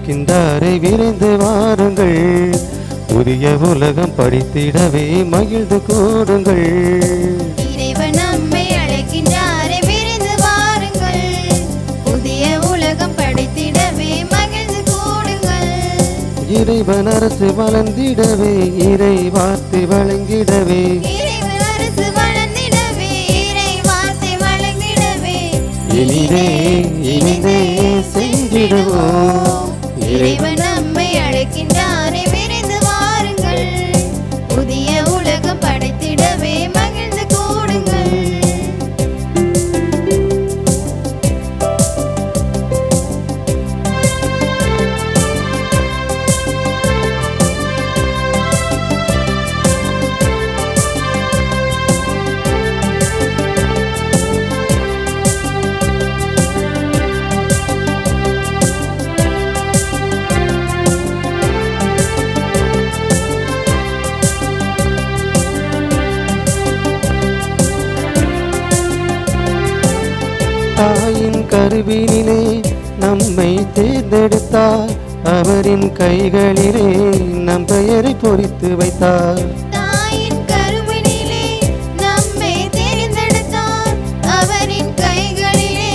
அழைக்கின்றாரை விரைந்து வாருங்கள். புதிய உலகம் படித்திடவே மகிழ்ந்து கூடுங்கள். இறைவன் நம்மை அழைக்கின்றாரை விரைந்து வாருங்கள். புதிய உலகம் படித்திடவே மகிழ்ந்து கூடுங்கள். இறைவன் அரசு வளர்ந்திடவே இறை வார்த்தை வழங்கிடவே இறைவன் அரசு வளர்ந்திடவே இறை வார்த்தை வழங்கிடவே இனிதே இனிதே செஞ்சிடுவோம். இறைவன் நம்மை அழைக்கின்றாரை விரைந்து வாருங்கள். புதிய உலகம் படைத்திடவே மகிழ்ந்து கூடுங்கள். தாயின் கருவினிலே நம்மை தேர்ந்தெடுத்தார். அவரின் கைகளிலே நம் பெயரை பொறித்து வைத்தார். தாயின் கருவினிலே நம்மை தேர்ந்தெடுத்தார். அவரின் கைகளிலே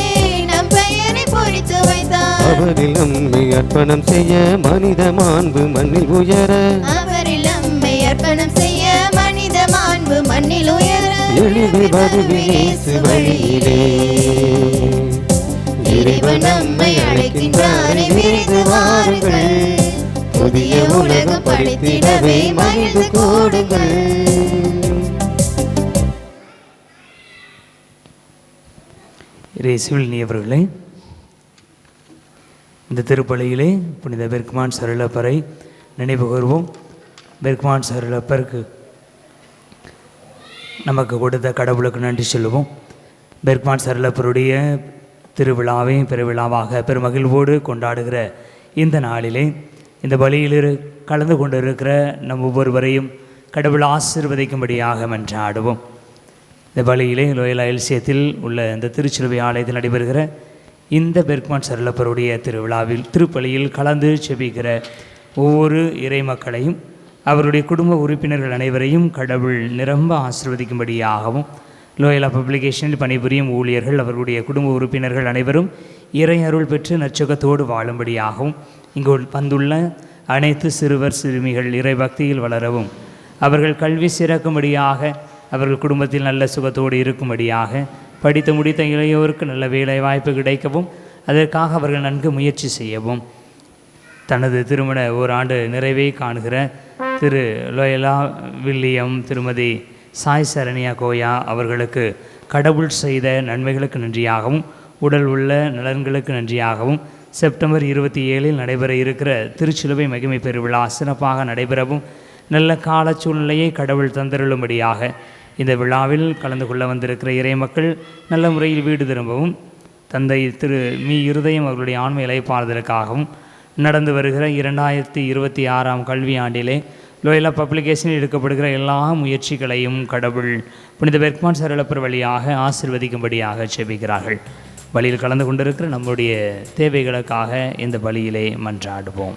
நம் பெயரை பொறித்து வைத்தார். அவரில் நம்மை அர்ப்பணம் செய்ய மனித மாண்பு மண்ணில் உயர அவரில் நம்மை அர்ப்பணம் செய்ய மனித மாண்பு மண்ணில் உயர எழுதி வருவேசு வழியிலே இறைவன் நம்மை அழைக்கின்றாரை விரைந்து வாருங்கள். புதிய உலகம் படைத்திடவே மகிழ்ந்து கூடுங்கள். இயேசுவில் இனியவர்களே, இந்த திருப்பலியிலே புனித பெர்க்மான் சருளப்பரை நினைவு கூர்வோம். பெர்க்மான் சருளப்பருக்கு நமக்கு கொடுத்த கடவுளுக்கு நன்றி சொல்லுவோம். பெர்க்மான் சருளப்பருடைய திருவிழாவை பெருவிழாவாக பெருமகிழ்வோடு கொண்டாடுகிற இந்த நாளிலே இந்த பலியில் கலந்து கொண்டிருக்கிற நம் ஒவ்வொருவரையும் கடவுள் ஆசீர்வதிக்கும்படியாக மன்றாடுவோம். இந்த பலியிலே லோயலா எல்சியத்தில் உள்ள இந்த திருச்சிலுவை ஆலயத்தில் நடைபெறுகிற இந்த பெர்க்மான் சருளப்பருடைய திருவிழாவில் திருப்பலியில் கலந்து செபிக்கிற ஒவ்வொரு இறை மக்களையும் அவருடைய குடும்ப உறுப்பினர்கள் அனைவரையும் கடவுள் நிரம்ப ஆசீர்வதிக்கும்படியாகவும் லோயலா பப்ளிகேஷனில் பணிபுரியும் ஊழியர்கள் அவர்களுடைய குடும்ப உறுப்பினர்கள் அனைவரும் இறை அருள் பெற்று நற்சுகத்தோடு வாழும்படியாகவும் இங்கு வந்துள்ள அனைத்து சிறுவர் சிறுமிகள் இறை பக்தியில் வளரவும் அவர்கள் கல்வி சிறக்கும்படியாக அவர்கள் குடும்பத்தில் நல்ல சுகத்தோடு இருக்கும்படியாக படித்து முடித்த இளையோருக்கு நல்ல வேலை வாய்ப்பு கிடைக்கவும் அதற்காக அவர்கள் நன்கு முயற்சி செய்யவும் தனது திருமண ஓராண்டு நிறைவை காணுகிற திரு லோயலா வில்லியம் திருமதி சாய் சரண்யா கோயா அவர்களுக்கு கடவுள் செய்த நன்மைகளுக்கு நன்றியாகவும் உடல் உள்ள நலன்களுக்கு நன்றியாகவும் செப்டம்பர் 27 நடைபெற இருக்கிற திருச்சிலுவை மகிமை பெருவிழா சிறப்பாக நடைபெறவும் நல்ல கால சூழ்நிலையை கடவுள் தந்தருளும்படியாக இந்த விழாவில் கலந்து கொள்ள வந்திருக்கிற இறை மக்கள் நல்ல முறையில் வீடு திரும்பவும் தந்தை திரு இருதயம் அவர்களுடைய ஆண்மை இலைப்பாறுதலுக்காகவும் நடந்து வருகிற 2026 கல்வி ஆண்டிலே லோயலா பப்ளிகேஷனில் எடுக்கப்படுகிற எல்லா முயற்சிகளையும் கடவுள் புனித பெர்க்மான் சருளப்பர் வழியாக ஆசீர்வதிக்கும்படியாக செபிக்கிறார்கள். பலியில் கலந்து கொண்டிருக்கிற நம்முடைய தேவைகளுக்காக இந்த பலியிலே மன்றாடுவோம்.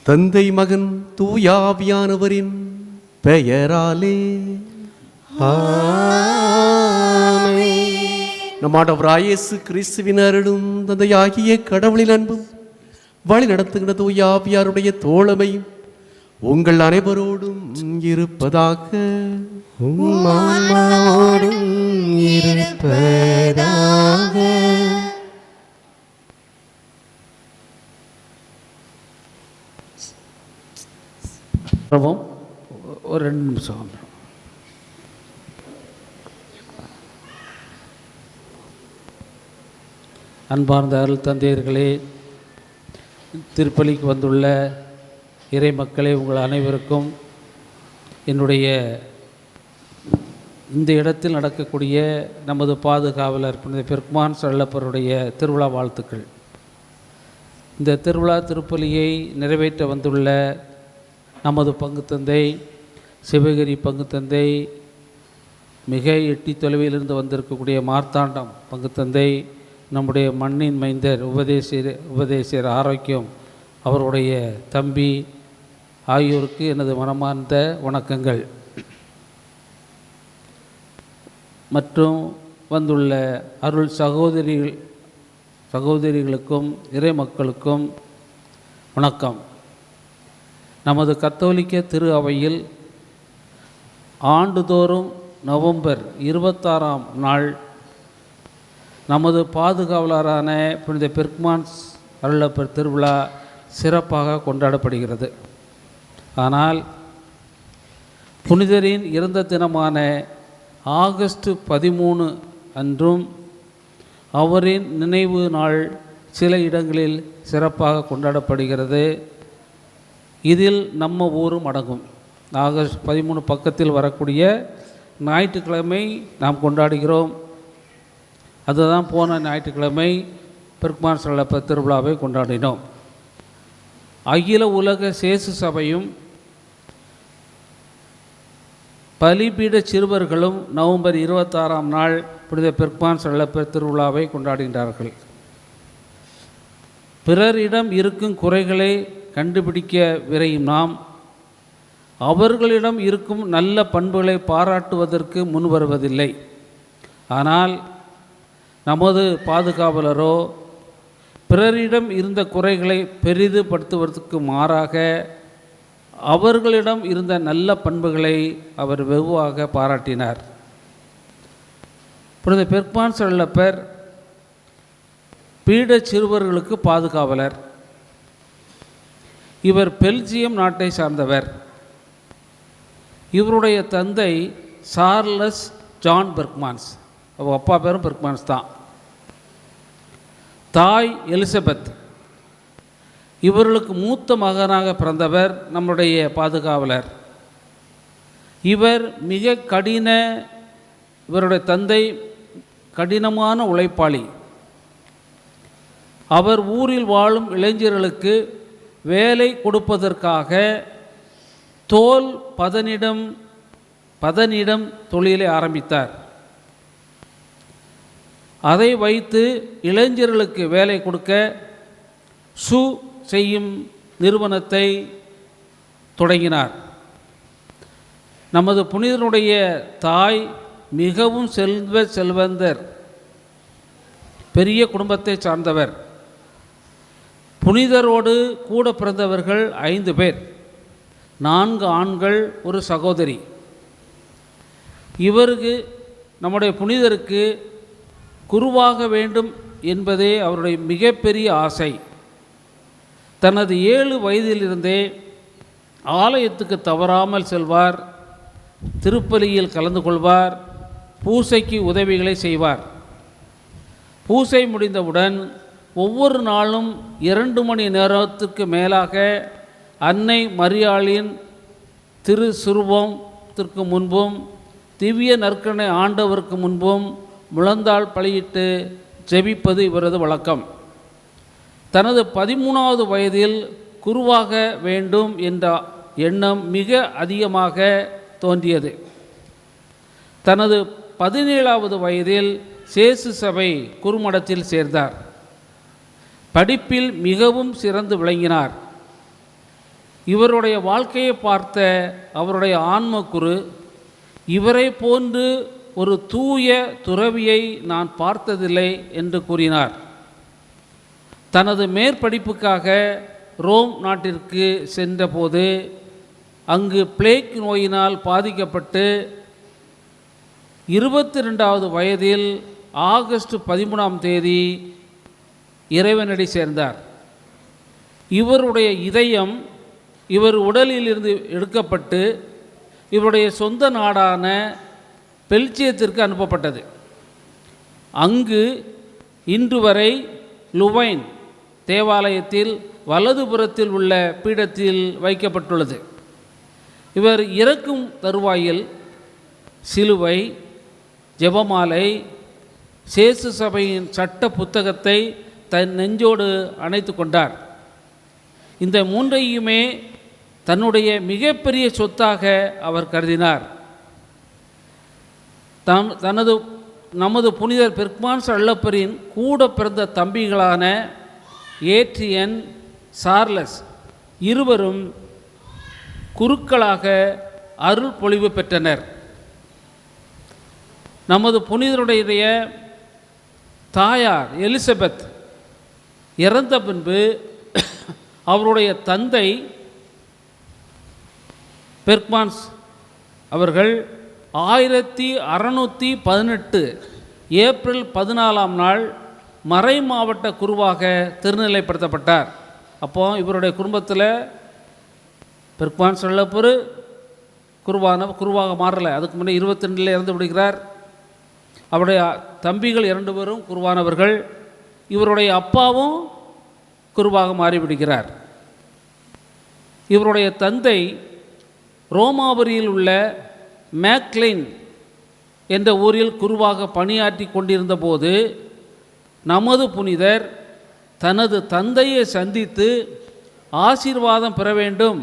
தந்தை மகன் தூயாவியானவரின் பெயராலே நம் ஆண்டவராகிய இயேசு கிறிஸ்துவின் அருளும் தந்தையாகிய கடவுளின் அன்பும் வழி நடத்துகிற தூயாவியாருடைய தோழமையும் உங்கள் அனைவரோடும் இருப்பதாக. ஒரு 2 நிமிஷம். அன்பார்ந்த அருள் தந்தையர்களே, திருப்பலிக்கு வந்துள்ள இறை மக்களே, உங்கள் அனைவருக்கும் என்னுடைய இந்த இடத்தில் நடக்கக்கூடிய நமது பாதுகாவலர் புனித பெர்க்மான் சருளப்பருடைய திருவிழா வாழ்த்துக்கள். இந்த திருவிழா திருப்பலியை நிறைவேற்ற வந்துள்ள நமது பங்கு தந்தை சிவகிரி பங்கு தந்தை, மிக எட்டி தொலைவிலிருந்து வந்திருக்கக்கூடிய மார்த்தாண்டம் பங்கு தந்தை, நம்முடைய மண்ணின் மைந்தர் உபதேசியர் ஆரோக்கியம் அவருடைய தம்பி ஆகியோருக்கு எனது மனமார்ந்த வணக்கங்கள். மற்றும் வந்துள்ள அருள் சகோதரிகளுக்கும் இறை மக்களுக்கும் வணக்கம். நமது கத்தோலிக்க திரு அவையில் ஆண்டுதோறும் நவம்பர் 26ஆம் நாள் நமது பாதுகாவலரான புனித பெர்க்மான்ஸ் அருளப்பர் திருவிழா சிறப்பாக கொண்டாடப்படுகிறது. ஆனால் புனிதரின் இறந்த தினமான ஆகஸ்ட் 13 அன்றும் அவரின் நினைவு நாள் சில இடங்களில் சிறப்பாக கொண்டாடப்படுகிறது. இதில் நம்ம ஊரும் அடங்கும். ஆகஸ்ட் 13 பக்கத்தில் வரக்கூடிய ஞாயிற்றுக்கிழமை நாம் கொண்டாடுகிறோம். அதுதான் போன ஞாயிற்றுக்கிழமை பெர்க்மான்ஸ் அருளப்பர் திருவிழாவை கொண்டாடினோம். அகில உலக சேசு சபையும் பலிபீட சிறுவர்களும் நவம்பர் 26ஆம் நாள் புனித பெர்க்மான்ஸ் அருளப்பர் திருவிழாவை கொண்டாடுகின்றார்கள். பிறரிடம் இருக்கும் குறைகளை கண்டுபிடிக்க விரையும் நாம் அவர்களிடம் இருக்கும் நல்ல பண்புகளை பாராட்டுவதற்கு முன்வருவதில்லை. ஆனால் நமது பாதுகாவலரோ பிறரிடம் இருந்த குறைகளை பெரிதுபடுத்துவதற்கு மாறாக அவர்களிடம் இருந்த நல்ல பண்புகளை அவர் வெகுவாக பாராட்டினார். புனித பெர்க்மான்ஸ் அருளப்பர் பீட சிறுவர்களுக்கு பாதுகாவலர். இவர் பெல்ஜியம் நாட்டை சார்ந்தவர். இவருடைய தந்தை சார்லஸ் ஜான் பெர்க்மான்ஸ், அவங்க அப்பா பேரும் பெர்க்மான்ஸ் தான். தாய் எலிசபெத். இவர்களுக்கு மூத்த மகனாக பிறந்தவர் நம்முடைய பாதுகாவலர். இவருடைய தந்தை கடினமான உழைப்பாளி. அவர் ஊரில் வாழும் இளைஞர்களுக்கு வேலை கொடுப்பதற்காக தோல் பதனிடம் தொழிலை ஆரம்பித்தார். அதை வைத்து இளைஞர்களுக்கு வேலை கொடுக்க ஷூ செய்யும் நிறுவனத்தை தொடங்கினார். நமது புனிதனுடைய தாய் மிகவும் செல்வந்தர், பெரிய குடும்பத்தை சார்ந்தவர். புனிதரோடு கூட பிறந்தவர்கள் 5 பேர், 4 ஆண்கள், ஒரு சகோதரி. நம்முடைய புனிதருக்கு குருவாக வேண்டும் என்பதே அவருடைய மிகப்பெரிய ஆசை. தனது 7 வயதிலிருந்தே ஆலயத்துக்கு தவறாமல் செல்வார், திருப்பலியில் கலந்து கொள்வார், பூசைக்கு உதவிகளை செய்வார். பூசை முடிந்தவுடன் ஒவ்வொரு நாளும் 2 மணி நேரத்துக்கு மேலாக அன்னை மரியாளின் திரு சுரூபத்திற்கு முன்பும் திவ்ய நற்கருணை ஆண்டவருக்கு முன்பும் முழந்தாள் பலியிட்டு ஜெபிப்பது இவரது வழக்கம். தனது 13வது வயதில் குருவாக வேண்டும் என்ற எண்ணம் மிக அதிகமாக தோன்றியது. தனது 17வது வயதில் சேசு சபை குருமடத்தில் சேர்ந்தார். படிப்பில் மிகவும் சிறந்து விளங்கினார். இவருடைய வாழ்க்கையை பார்த்த அவருடைய ஆன்ம குரு, இவரை போன்று ஒரு தூய துறவியை நான் பார்த்ததில்லை என்று கூறினார். தனது மேற்படிப்புக்காக ரோம் நாட்டிற்கு சென்றபோது அங்கு பிளேக் நோயினால் பாதிக்கப்பட்டு 22வது வயதில் ஆகஸ்ட் 13ஆம் தேதி இறைவனடி சேர்ந்தார். இவருடைய இதயம் இவர் உடலிலிருந்து எடுக்கப்பட்டு இவருடைய சொந்த நாடான பெல்ஜியத்திற்கு அனுப்பப்பட்டது. அங்கு இன்று வரை லுவைன் தேவாலயத்தில் வலதுபுறத்தில் உள்ள பீடத்தில் வைக்கப்பட்டுள்ளது. இவர் இறக்கும் தருவாயில் சிலுவை, ஜெபமாலை, சேசு சபையின் சட்ட புத்தகத்தை தன் நெஞ்சோடு அணைத்து கொண்டார். இந்த 3ஐயுமே தன்னுடைய மிகப்பெரிய சொத்தாக அவர் கருதினார். நமது புனிதர் பெர்க்மான்ஸ் அல்லப்பரின் கூட பிறந்த தம்பிகளான ஏட்ரியன், சார்லஸ் இருவரும் குருக்களாக அருள் பொழிவு பெற்றனர். நமது புனிதருடைய தாயார் எலிசபெத் இறந்த பின்பு அவருடைய தந்தை பெர்க்மான்ஸ் அவர்கள் 1618 ஏப்ரல் 14ஆம் நாள் மறை மாவட்ட குருவாக திருநிலைப்படுத்தப்பட்டார். அப்போது இவருடைய குடும்பத்தில் பெர்க்மான்ஸ் அல்லப்பர் குருவாக மாறலை. அதுக்கு முன்னே 22 இறந்து விடுகிறார். அவருடைய தம்பிகள் 2 பேரும் குருவானவர்கள். இவருடைய அப்பாவும் குருவாக மாறிவிடுகிறார். இவருடைய தந்தை ரோமாபுரியில் உள்ள மேக்லைன் என்ற ஊரில் குருவாக பணியாற்றி கொண்டிருந்த போது நமது புனிதர் தனது தந்தையை சந்தித்து ஆசீர்வாதம் பெற வேண்டும்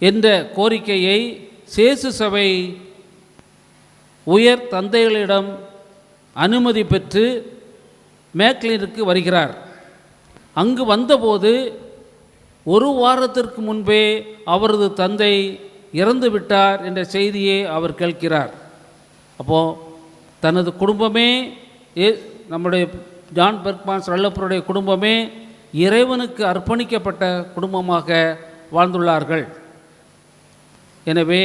என்ற கோரிக்கையை சேசு சபை உயர் தந்தைகளிடம் அனுமதி பெற்று மேக்லைனுக்கு வருகிறார். அங்கு வந்தபோது ஒரு வாரத்திற்கு முன்பே அவரது தந்தை இறந்து விட்டார் என்ற செய்தியை அவர் கேட்கிறார். அப்போது தனது குடும்பமே நம்முடைய ஜான் பெர்க்மான்ஸ் அல்லப்பருடைய குடும்பமே இறைவனுக்கு அர்ப்பணிக்கப்பட்ட குடும்பமாக வாழ்ந்துள்ளார்கள். எனவே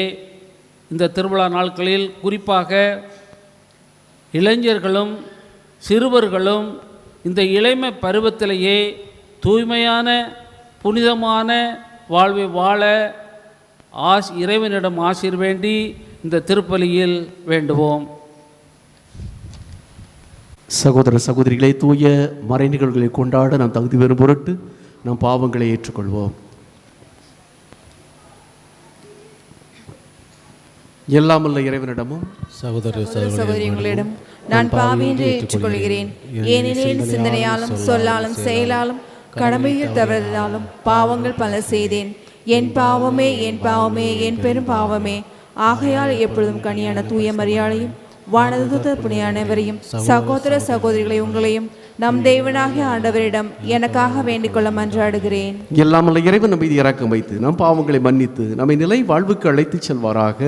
இந்த திருவிழா நாட்களில் குறிப்பாக இளைஞர்களும் சிறுவர்களும் இந்த இளமை பருவத்திலேயே தூய்மையான புனிதமான வாழ்வை வாழ இறைவனிடம் ஆசீர் வேண்டி இந்த திருப்பலியில் வேண்டுவோம். சகோதர சகோதரிகளை, தூய மறை நிகழ்வுகளை கொண்டாட நாம் தகுதி பெறும் பொருட்டு நம் பாவங்களை ஏற்றுக்கொள்வோம். எல்லாமல்ல இறைவனிடமும் சகோதரிகளிடம் நான் பாவி என்று ஏற்றுக்கொள்கிறேன். ஏனெனில் சிந்தனையாலும் சொல்லாலும் செயலாலும் கடமையில் தவறுதலாலும் பாவங்கள் பல செய்தேன். என் பாவமே என் பாவமே என் பெரும் பாவமே. ஆகையால் எப்பொழுதும் கனியான தூய மரியாதையும் வானதூத புனித அனைவரையும் சகோதர சகோதரிகளை உங்களையும் நம் தேவனாகிய ஆண்டவரிடம் எனக்காக வேண்டிக் கொள்ள மன்றாடுகிறேன். எல்லாமல்ல இறைவன் நம் மீது இரக்கம் வைத்து நம் பாவங்களை மன்னித்து நம்மை நிலை வாழ்வுக்கு அழைத்து செல்வாராக.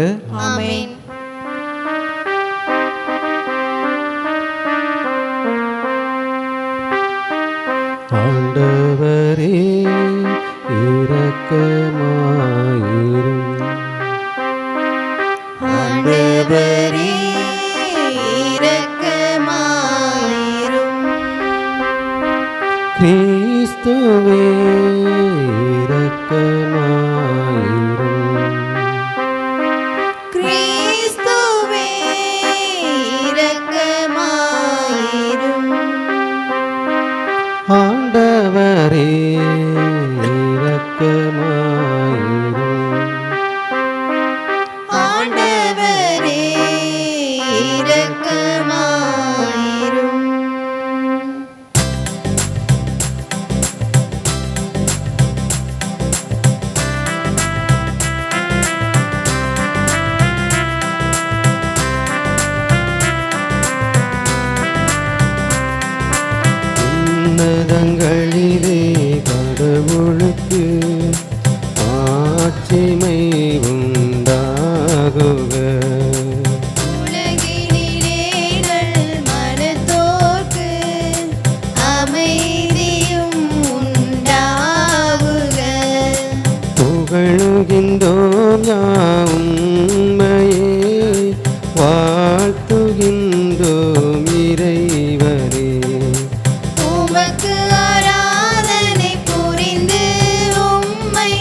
ஆமென். ஆண்டவரே இரக்கமாயிரும். ஆண்டவரே இரக்கமாயிரும். கிறிஸ்துவே இரக்கமாயிரும். கிறிஸ்துவே இரக்கமாயிரும். ஆண்டவரே இரக்கமாயிரும். ஆண்டவரே இரக்கமாயிரும். உன்னதங்களிலே கடவுளுக்கு ஆட்சிமை உண்டாகுக. உலகினிலேகள் மனத்தோர்க்கு அமைதியும் உண்டாகுக. புகழுகின்றோம் யாம் உம்மையே, வாழ்த்துகின்றோம் இறைவனே. உமக்கு ஆராதனை புரிந்து உம்மை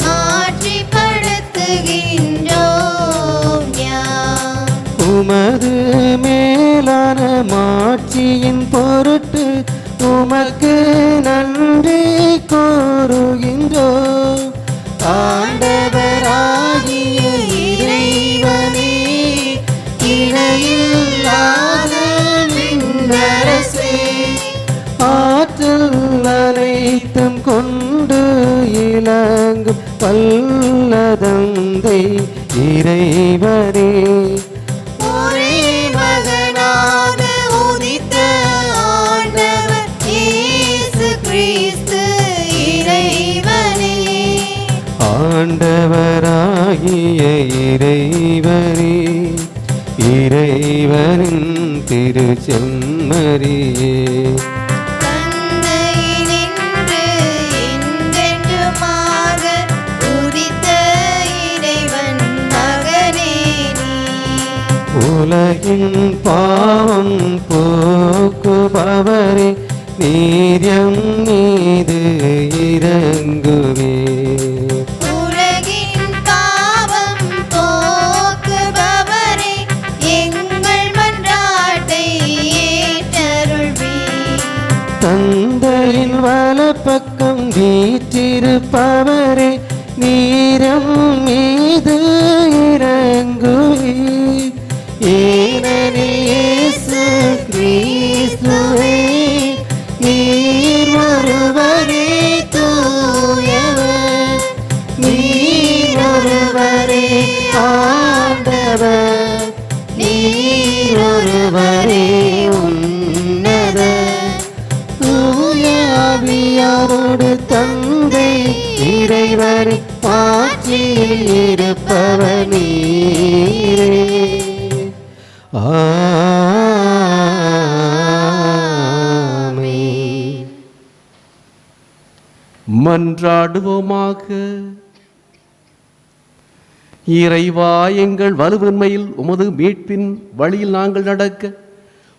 மாற்றிப்படுத்துகின்றோம் யாம். உமது மேலான மாட்சியின் பொருட்டு உமக்கு நன்றி கூறுகின்றோம். ஆண்டவராகிய இறைவனே, இணையில்லாத விண்ணரசே, ஆற்றல் அனைத்தும் கொண்டு இலங்கும் வல்ல தந்தை இறைவனே, ஒரே மகனாக உதித்த ஆண்டவர் இயேசு கிறிஸ்து இறைவனே, ஆண்டவராகிய இறைவனே, இறைவனின் திருச்செம்மறியே, தந்தையினின்று என்றென்றுமாக உதித்த இறைவன் மகனே நீ. உலகின் பாவம் போக்குபவரே, நீதியம் மீது இறங்குவே, உலகின் பாவம் போக்குபவரே, எங்கள் மன்றாட்டை ஏற்றருள்வீர். தந்தையின் வலப்பக்கம் வீற்றிருப்பவரே, நீரம் மீது இறங்குவே, ஏனெனில் இயேசு கிறிஸ்துவே நீர் ஒருவரே தூயவர், நீர் ஒருவரே ஆண்டவர், நீர் ஒருவரே உன்னதர், தூய ஆவியாரோடு தந்தை இறைவர் ஆட்சியில் இருப்பவர் நீரே. ஆமென். மன்றாடுவோமாக. இறைவா, எங்கள் வலுவின்மையில் உமது மீட்பின் வழியில் நாங்கள் நடக்க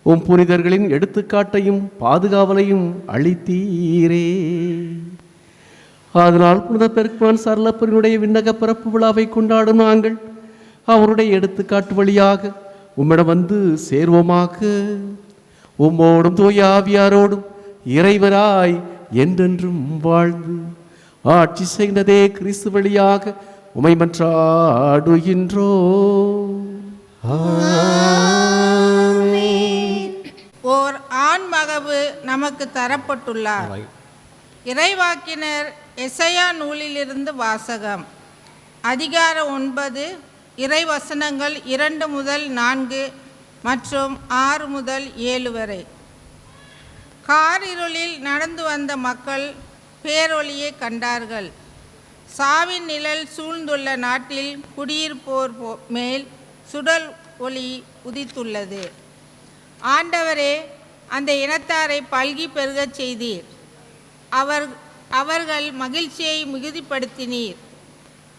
உம் புனிதர்களின் எடுத்துக்காட்டையும் பாதுகாவலையும் அளித்தீரே. அதனால் புனித பெர்க்மான் சரலப்பரினுடைய விண்ணக பிறப்பு விழாவை கொண்டாடும் நாங்கள் அவருடைய எடுத்துக்காட்டு வழியாக உம்மிடம் வந்து சேர்வோமாக. உம்மோடும் தூய ஆவியாரோடும் இறைவராய் என்றென்றும் வாழ்ந்து ஆட்சி செய்ததே கிறிஸ்து வழியாக உமை மன்றாடுகின்றோம். ஓர் ஆண்மகவு நமக்கு தரப்பட்டுள்ளார். இறைவாக்கினர் எசையா நூலிலிருந்து வாசகம். அதிகாரம் 9, இறைவசனங்கள் 2 முதல் 4 மற்றும் 6 முதல் 7 வரை. காரிருளில் நடந்து வந்த மக்கள் பேரொளியை கண்டார்கள். சாவின் நிழல் சூழ்ந்துள்ள நாட்டில் குடியிருப்போர் மேல் சுடல் ஒளி உதித்துள்ளது. ஆண்டவரே, அந்த இனத்தாரை பல்கி பெருகச் செய்தீர். அவர்கள் மகிழ்ச்சியை மிகுதிப்படுத்தினீர்.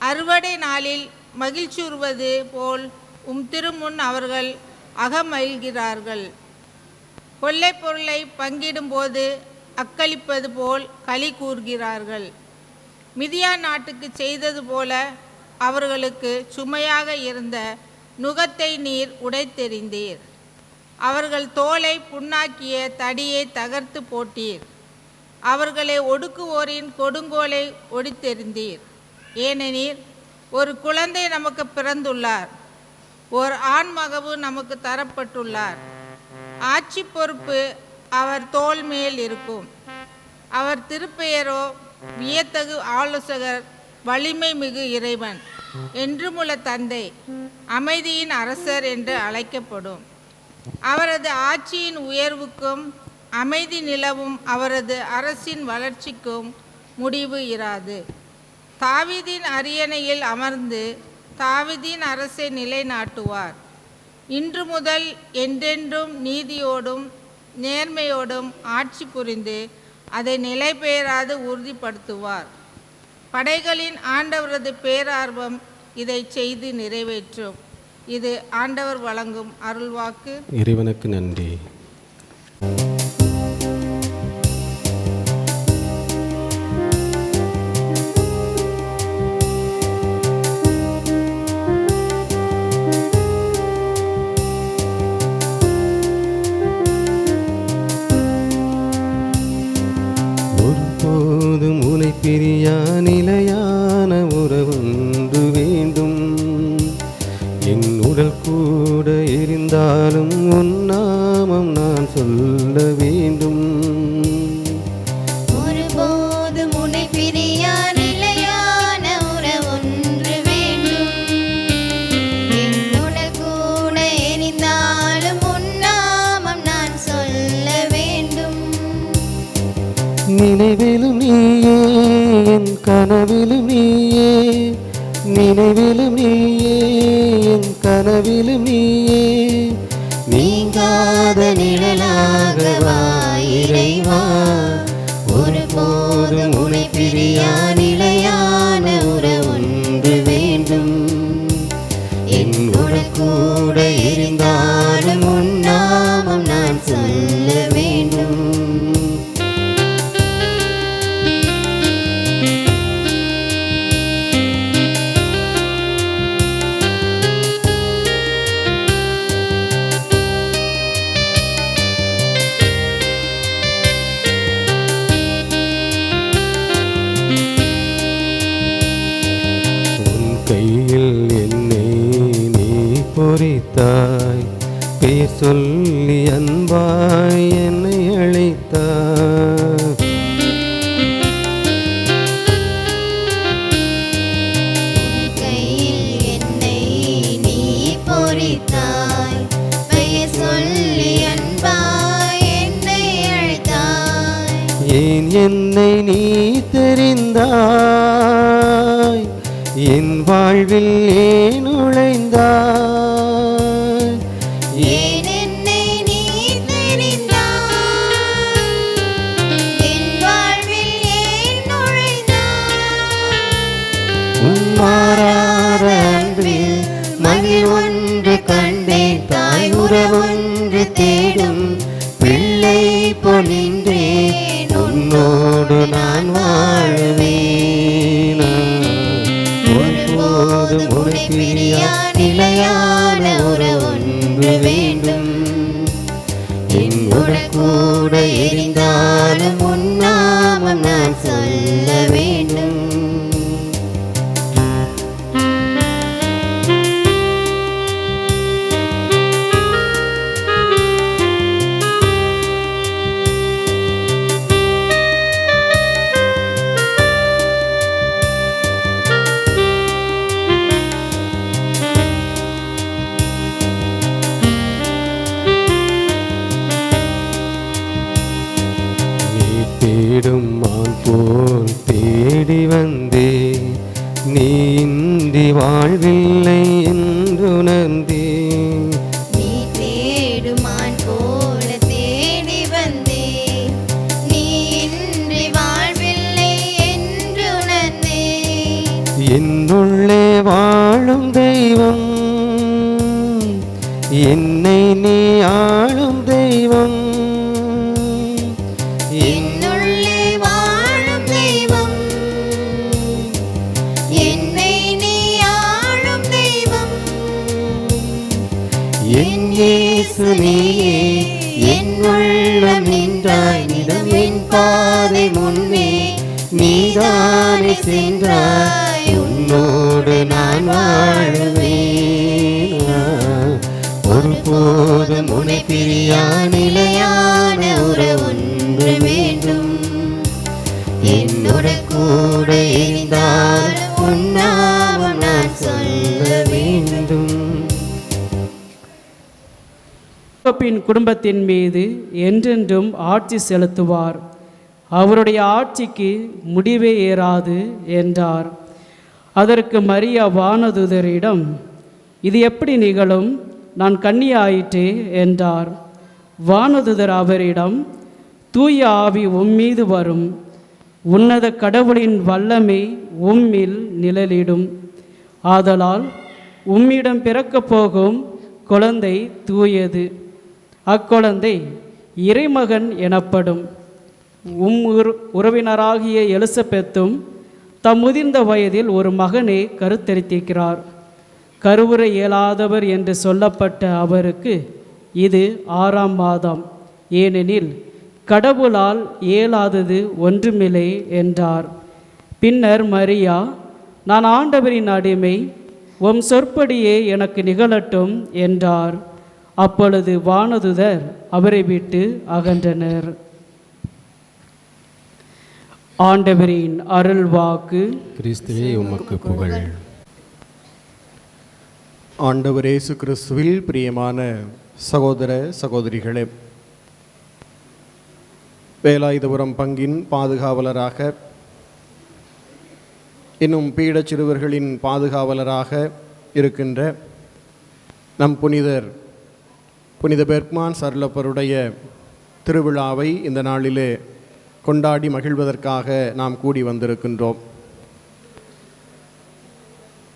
அறுவடை நாளில் மகிழ்ச்சியுறுவது போல் உம் திருமுன் அவர்கள் அகமகிழ்கிறார்கள். கொள்ளைப் பொருளை பங்கிடும்போது அக்களிப்பது போல் களி கூர்கிறார்கள். மிதியான் நாட்டுக்கு செய்தது போல அவர்களுக்கு சுமையாக இருந்த நுகத்தை நீர் உடைத்தெறிந்தீர். அவர்கள் தோலை புண்ணாக்கிய தடியை தகர்த்து போட்டீர். அவர்களை ஒடுக்குவோரின் கொடுங்கோலை ஒடித்தெறிந்தீர். ஏனெனில் ஒரு குழந்தை நமக்கு பிறந்துள்ளார், ஓர் ஆண்மகவு நமக்கு தரப்பட்டுள்ளார். ஆட்சி பொறுப்பு அவர் தோள் மேல் இருக்கும். அவர் திருப்பெயரோ வியத்தகு ஆலோசகர், வலிமை மிகு இறைவன், என்றுமுள்ள தந்தை, அமைதியின் அரசர் என்று அழைக்கப்படும். அவரது ஆட்சியின் உயர்வுக்கும் அமைதி நிலவும் அவரது அரசின் வளர்ச்சிக்கும் முடிவு இராது. தாவீதின் அரியணையில் அமர்ந்து தாவீதின் அரசை நிலைநாட்டுவார். இன்று முதல் என்றென்றும் நீதியோடும் நேர்மையோடும் ஆட்சி புரிந்து அதை நிலை பெயராது உறுதிப்படுத்துவார். படைகளின் ஆண்டவரது பேரார்வம் இதை செய்து நிறைவேற்றும். இது ஆண்டவர் வழங்கும் அருள்வாக்கு. இறைவனுக்கு நன்றி. ஒருபோதும் உனை பிரியா நிலையான உறவொன்று வேண்டும். என் உடல் கூட இருந்தாலும் உன் நாமம் நான் சொல்ல வேண்டும். ஒருபோதும் உன்னை பிரியா நிலையான கனவிலும் நீயே, நினைவிலும் நீயே, என் கனவிலும் நீயே, நீங்காத நிழலாகவா இறைவா, ஒருபோதும் உனை பிரியா நிலையான உறவொன்று வேண்டும். என்னுடன் கூட இருந்தாலும் உன் நாமம் நான் சொல்ல வேண்டும். கையில் என்னை நீ பொறித்தாய், பேர் சொல்லி அன்பாய் என்னை அழைத்தாய். கையில் என்னை நீ பொறித்தாய், பெயர் சொல்லி அன்பாய் என்னை அழைத்தாய். ஏன் என்னை நீ தெரிந்தாய், என் வாழ்வில் ஏன் நுழைந்தாய். ஏன் என்னை நீ தெரிந்தாய், என் வாழ்வில் ஏன் நுழைந்தாய். உன் மாறாத அன்பில் மகிழ் ஒன்று கண்டேன், தாய் உறவொன்று தேடும் பிள்ளை பொழிந்தேன், உன்னோடு நான் வாழ்வேன். ஒருபோதும் உனை பிரியா நிலையான உறவொன்று வேண்டும். என்னுடன் கூட இருந்தாலும் உன் நாமம் நான் சொல்ல வேண்டும். தேடும் மான் போல் தேடி வந்தே, நீ இன்றி வாழ்வில்லை என்றுணர்ந்தே. நீ தேடுமான் போல தேடி வந்தே, நீ இன்றி வாழ்வில்லை என்று உணர்ந்தே. என்னுள்ளே வாழும் தெய்வம், என்னை நீ ஆளும் தெய்வம். என்னுள்ளே வாழும் தெய்வம், என்னை நீ ஆளும் தெய்வம். என் இயேசு நீயே, என் உள்ளம் நின்றாய், நிதம் என் பாதை முன்னே நீதானே சென்றாய், உன்னோடு நான் வாழ்வேன். ஒருபோதும் உனை பிரியா நிலையான உறவொன்று வேண்டும். என்னுடன் கூட இருந்தால் உன் நாமம் நான் சொல்ல வேண்டும். யாக்கோபின் குடும்பத்தின் மீது என்றென்றும் ஆட்சி செலுத்துவார், அவருடைய ஆட்சிக்கு முடிவே ஏறாது என்றார். அதற்கு மரியா வானதுதரிடம், இது எப்படி நிகழும், நான் கன்னியாயிற்றே என்றார். வானதுதர் அவரிடம், தூய ஆவி உம்மீது வரும், உன்னத கடவுளின் வல்லமை உம்மில் நிழலிடும். ஆதலால் உம்மிடம் பிறக்கப் போகும் குழந்தை தூயது, அக்குழந்தை இறைமகன் எனப்படும். உறவினராகிய எலிசபெத்தும் தம் முதிர்ந்த வயதில் ஒரு மகனை கருத்தரித்திருக்கிறார். கருவுற இயலாதவர் என்று சொல்லப்பட்ட அவருக்கு இது 6ஆம் மாதம், ஏனெனில் கடவுளால் இயலாதது ஒன்றுமில்லை என்றார். பின்னர் மரியா, நான் ஆண்டவரின் அடிமை, உம் சொற்படியே எனக்கு நிகழட்டும் என்றார். அப்பொழுது வானதுதர் அவரை விட்டு அகன்றனர். ஆண்டவரின் அருள்வாக்கு. கிறிஸ்துவே உமக்கு புகழ். ஆண்டவர் இயேசு கிறிஸ்துவில் பிரியமான சகோதர சகோதரிகளே, வேலாயுதபுரம் பங்கின் பாதுகாவலராக இன்னும் பீடச் சிறுவர்களின் பாதுகாவலராக இருக்கின்ற நம் புனித பெர்க்மான் சர்லப்பருடைய திருவிழாவை இந்த நாளிலே கொண்டாடி மகிழ்வதற்காக நாம் கூடி வந்திருக்கின்றோம்.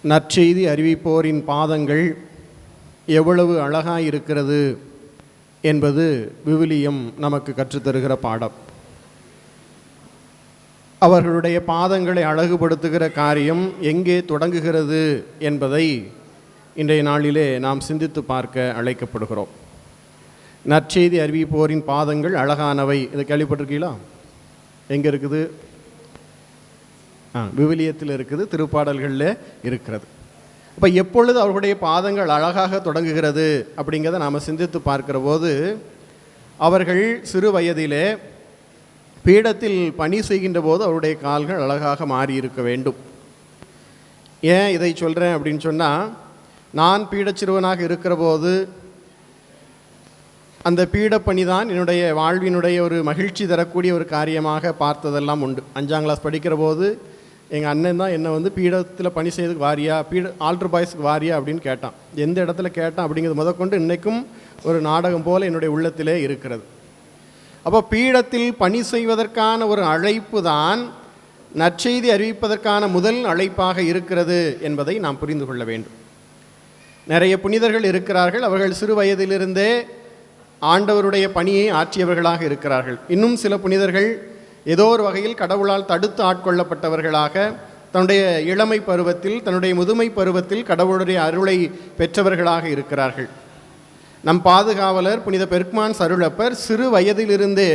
நற்செய்தி அறிவிப்போரின் பாதங்கள் எவ்வளவு அழகாயிருக்கிறது என்பது விவிலியம் நமக்கு கற்றுத்தருகிற பாடம். அவர்களுடைய பாதங்களை அழகுபடுத்துகிற காரியம் எங்கே தொடங்குகிறது என்பதை இன்றைய நாளிலே நாம் சிந்தித்து பார்க்க அழைக்கப்படுகிறோம். நற்செய்தி அறிவிப்போரின் பாதங்கள் அழகானவை. இதை கேள்விப்பட்டிருக்கீங்களா? எங்கே இருக்குது? விவிலியத்தில் இருக்குது, திருப்பாடல்களில் இருக்கிறது. அப்போ எப்பொழுது அவர்களுடைய பாதங்கள் அழகாக தொடங்குகிறது அப்படிங்கிறத நாம் சிந்தித்து பார்க்கிற போது, அவர்கள் சிறு வயதிலே பீடத்தில் பணி செய்கின்ற போது அவருடைய கால்கள் அழகாக மாறி இருக்க வேண்டும். ஏன் இதை சொல்கிறேன் அப்படின்னு சொன்னால், நான் பீடச்சிறுவனாக இருக்கிற போது அந்த பீடப்பணி தான் என்னுடைய வாழ்வினுடைய ஒரு மகிழ்ச்சி தரக்கூடிய ஒரு காரியமாக பார்த்ததெல்லாம் உண்டு. 5ஆம் கிளாஸ் படிக்கிற போது எங்கள் அண்ணன் தான் என்னை வந்து பீடத்தில் பணி செய்யறதுக்கு வாரியா, ஆல்ட்ரு பாய்ஸுக்கு வாரியா அப்படின்னு கேட்டான். எந்த இடத்துல கேட்டான் அப்படிங்கிறது முதற்கொண்டு இன்றைக்கும் ஒரு நாடகம் போல் என்னுடைய உள்ளத்திலே இருக்கிறது. அப்போ பீடத்தில் பணி செய்வதற்கான ஒரு அழைப்பு தான் நற்செய்தி அறிவிப்பதற்கான முதல் அழைப்பாக இருக்கிறது என்பதை நாம் புரிந்து கொள்ள வேண்டும். நிறைய புனிதர்கள் இருக்கிறார்கள். அவர்கள் சிறு வயதிலிருந்தே ஆண்டவருடைய பணியை ஆற்றியவர்களாக இருக்கிறார்கள். இன்னும் சில புனிதர்கள் ஏதோ ஒரு வகையில் கடவுளால் தடுத்து ஆட்கொள்ளப்பட்டவர்களாக தன்னுடைய இளமை பருவத்தில், தன்னுடைய முதுமை பருவத்தில் கடவுளுடைய அருளை பெற்றவர்களாக இருக்கிறார்கள். நம் பாதுகாவலர் புனித பெர்க்மான் சருளப்பர் சிறு வயதிலிருந்தே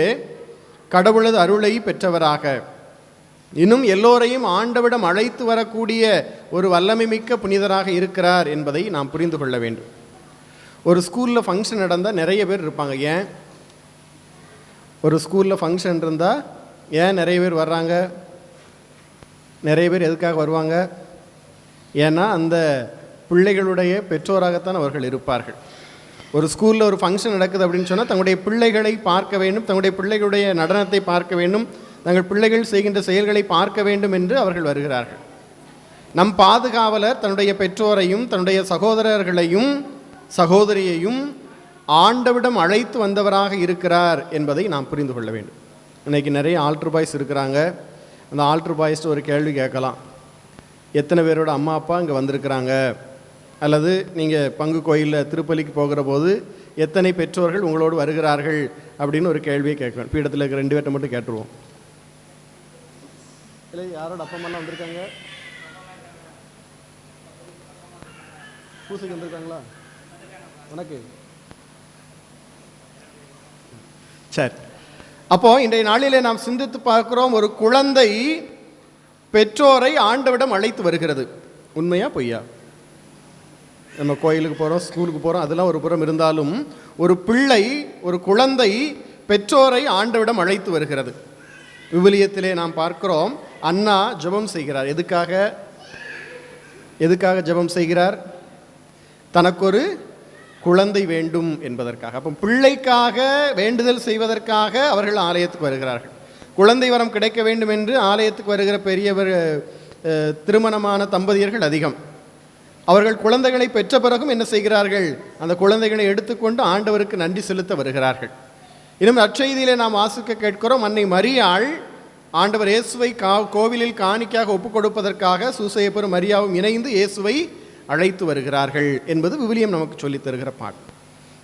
கடவுளது அருளை பெற்றவராக, இன்னும் எல்லோரையும் ஆண்டவிடம் அழைத்து வரக்கூடிய ஒரு வல்லமை மிக்க புனிதராக இருக்கிறார் என்பதை நாம் புரிந்து கொள்ள வேண்டும். ஒரு ஸ்கூலில் ஃபங்க்ஷன் நடந்தால் நிறைய பேர் இருப்பாங்க. ஏன் ஒரு ஸ்கூலில் ஃபங்க்ஷன் இருந்தால் ஏன் நிறைய பேர் வர்றாங்க? நிறைய பேர் எதுக்காக வருவாங்க? ஏன்னா அந்த பிள்ளைகளுடைய பெற்றோராகத்தான் அவர்கள் இருப்பார்கள். ஒரு ஸ்கூலில் ஒரு ஃபங்க்ஷன் நடக்குது அப்படின்னு சொன்னால் தங்களுடைய பிள்ளைகளை பார்க்க வேண்டும், தங்களுடைய பிள்ளைகளுடைய நடனத்தை பார்க்க வேண்டும், தங்கள் பிள்ளைகள் செய்கின்ற செயல்களை பார்க்க வேண்டும் என்று அவர்கள் வருகிறார்கள். நம் பாதுகாவலர் தன்னுடைய பெற்றோரையும் தன்னுடைய சகோதரர்களையும் சகோதரியையும் ஆண்டவிடம் அழைத்து வந்தவராக இருக்கிறார் என்பதை நாம் புரிந்து கொள்ள வேண்டும். இன்றைக்கி நிறைய ஆல்ட்ரு பாய்ஸ் இருக்கிறாங்க. அந்த ஆல்ட்ரு பாய்ஸ்ட்டு ஒரு கேள்வி கேட்கலாம், எத்தனை பேரோட அம்மா அப்பா இங்கே வந்திருக்கிறாங்க? அல்லது நீங்கள் பங்கு கோயிலில் திருப்பலிக்கு போகிற போது எத்தனை பெற்றோர்கள் உங்களோடு வருகிறார்கள் அப்படின்னு ஒரு கேள்வியை கேட்கணும். பீடத்தில் இருக்கிற 2 பேர்ட்ட மட்டும் கேட்டுருவோம். இல்லை, யாரோட அப்பா அம்மாலாம் வந்திருக்காங்க? பூசைக்கு வந்திருக்காங்களா? உனக்கு சரி. அப்போ இன்றைய நாளிலே நாம் சிந்தித்து பார்க்கிறோம், ஒரு குழந்தை பெற்றோரை ஆண்டவிடம் அழைத்து வருகிறது. உண்மையா பொய்யா? நம்ம கோயிலுக்கு போகிறோம், ஸ்கூலுக்கு போகிறோம், அதெல்லாம் ஒரு புறம் இருந்தாலும் ஒரு பிள்ளை, ஒரு குழந்தை பெற்றோரை ஆண்டவிடம் அழைத்து வருகிறது. விவிலியத்திலே நாம் பார்க்கிறோம், அன்னா ஜெபம் செய்கிறார். எதுக்காக ஜெபம் செய்கிறார்? தனக்கொரு குழந்தை வேண்டும் என்பதற்காக. அப்போ பிள்ளைக்காக வேண்டுதல் செய்வதற்காக அவர்கள் ஆலயத்துக்கு வருகிறார்கள். குழந்தை வரம் கிடைக்க வேண்டும் என்று ஆலயத்துக்கு வருகிற பெரியவர் திருமணமான தம்பதியர்கள் அதிகம். அவர்கள் குழந்தைகளை பெற்ற பிறகும் என்ன செய்கிறார்கள்? அந்த குழந்தைகளை எடுத்துக்கொண்டு ஆண்டவருக்கு நன்றி செலுத்த வருகிறார்கள். இன்னும் நற்செய்தியிலே நாம் வாசிக்க கேட்கிறோம், அன்னை மரியாள் ஆண்டவர் இயேசுவை கோவிலில் காணிக்கையாக ஒப்புக் கொடுப்பதற்காக சூசையப்பரும் மரியாவும் இணைந்து இயேசுவை அழைத்து வருகிறார்கள் என்பது விவிலியம் நமக்கு சொல்லித் தருகிற பாடம்.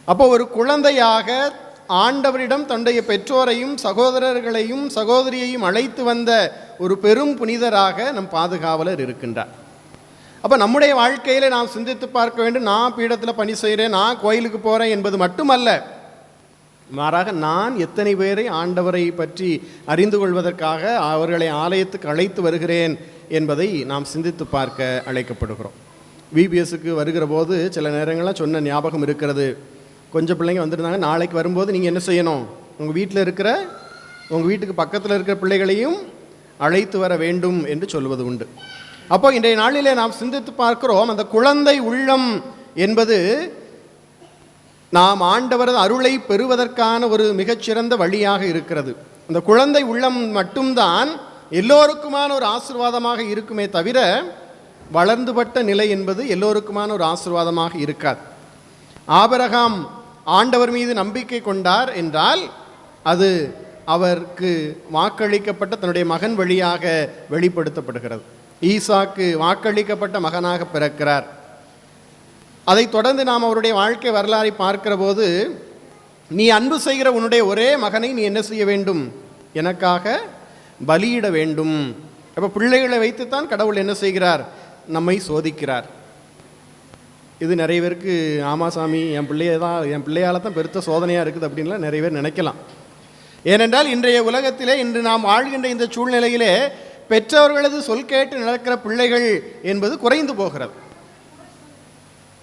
அப்போ ஒரு குழந்தையாக ஆண்டவரிடம் தன்னுடைய பெற்றோரையும் சகோதரர்களையும் சகோதரியையும் அழைத்து வந்த ஒரு பெரும் புனிதராக நம் பாதுகாவலர் இருக்கின்றார். அப்போ நம்முடைய வாழ்க்கையில் நாம் சிந்தித்து பார்க்க வேண்டும், நான் பீடத்தில் பணி செய்கிறேன், நான் கோயிலுக்கு போகிறேன் என்பது மட்டுமல்ல, மாறாக நான் எத்தனை பேரை ஆண்டவரை பற்றி அறிந்து கொள்வதற்காக அவர்களை ஆலயத்துக்கு அழைத்து வருகிறேன் என்பதை நாம் சிந்தித்து பார்க்க அழைக்கப்படுகிறோம். விபிஎஸ்க்கு வருகிற போது சில நேரங்கள்லாம் சொன்ன ஞாபகம் இருக்கிறது. கொஞ்சம் பிள்ளைங்க வந்திருந்தாங்க, நாளைக்கு வரும்போது நீங்கள் என்ன செய்யணும்? உங்கள் வீட்டுக்கு பக்கத்தில் இருக்கிற பிள்ளைகளையும் அழைத்து வர வேண்டும் என்று சொல்வது உண்டு. அப்போ இன்றைய நாளிலே நாம் சிந்தித்து பார்க்கிறோம், அந்த குழந்தை உள்ளம் என்பது நாம் ஆண்டவரது அருளை பெறுவதற்கான ஒரு மிகச்சிறந்த வழியாக இருக்கிறது. அந்த குழந்தை உள்ளம் மட்டும்தான் எல்லோருக்குமான ஒரு ஆசீர்வாதமாக இருக்குமே தவிர வளர்ந்துபட்ட நிலை என்பது எல்லோருக்குமான ஒரு ஆசீர்வாதமாக இருக்காது. ஆபிரகாம் ஆண்டவர் மீது நம்பிக்கை கொண்டார் என்றால் அது அவருக்கு வாக்களிக்கப்பட்ட தன்னுடைய மகன் வழியாக வெளிப்படுத்தப்படுகிறது. ஈசாக்கு வாக்களிக்கப்பட்ட மகனாக பிறக்கிறார். அதை தொடர்ந்து நாம் அவருடைய வாழ்க்கை வரலாறை பார்க்கிற போது, நீ அன்பு செய்கிற உன்னுடைய ஒரே மகனை நீ என்ன செய்ய வேண்டும்? எனக்காக பலியிட வேண்டும். அப்போ பிள்ளைகளை வைத்துத்தான் கடவுள் என்ன செய்கிறார்? நம்மை சோதிக்கிறார். இது நிறைய பேருக்கு ஆமாசாமி என் பிள்ளையால் தான் பெருத்த சோதனையாக இருக்குது அப்படின்லாம் நிறைய பேர் நினைக்கலாம். ஏனென்றால் இன்றைய உலகத்திலே இன்று நாம் வாழ்கின்ற இந்த சூழ்நிலையிலே பெற்றவர்களது சொல் கேட்டு நடக்கிற பிள்ளைகள் என்பது குறைந்து போகிறது.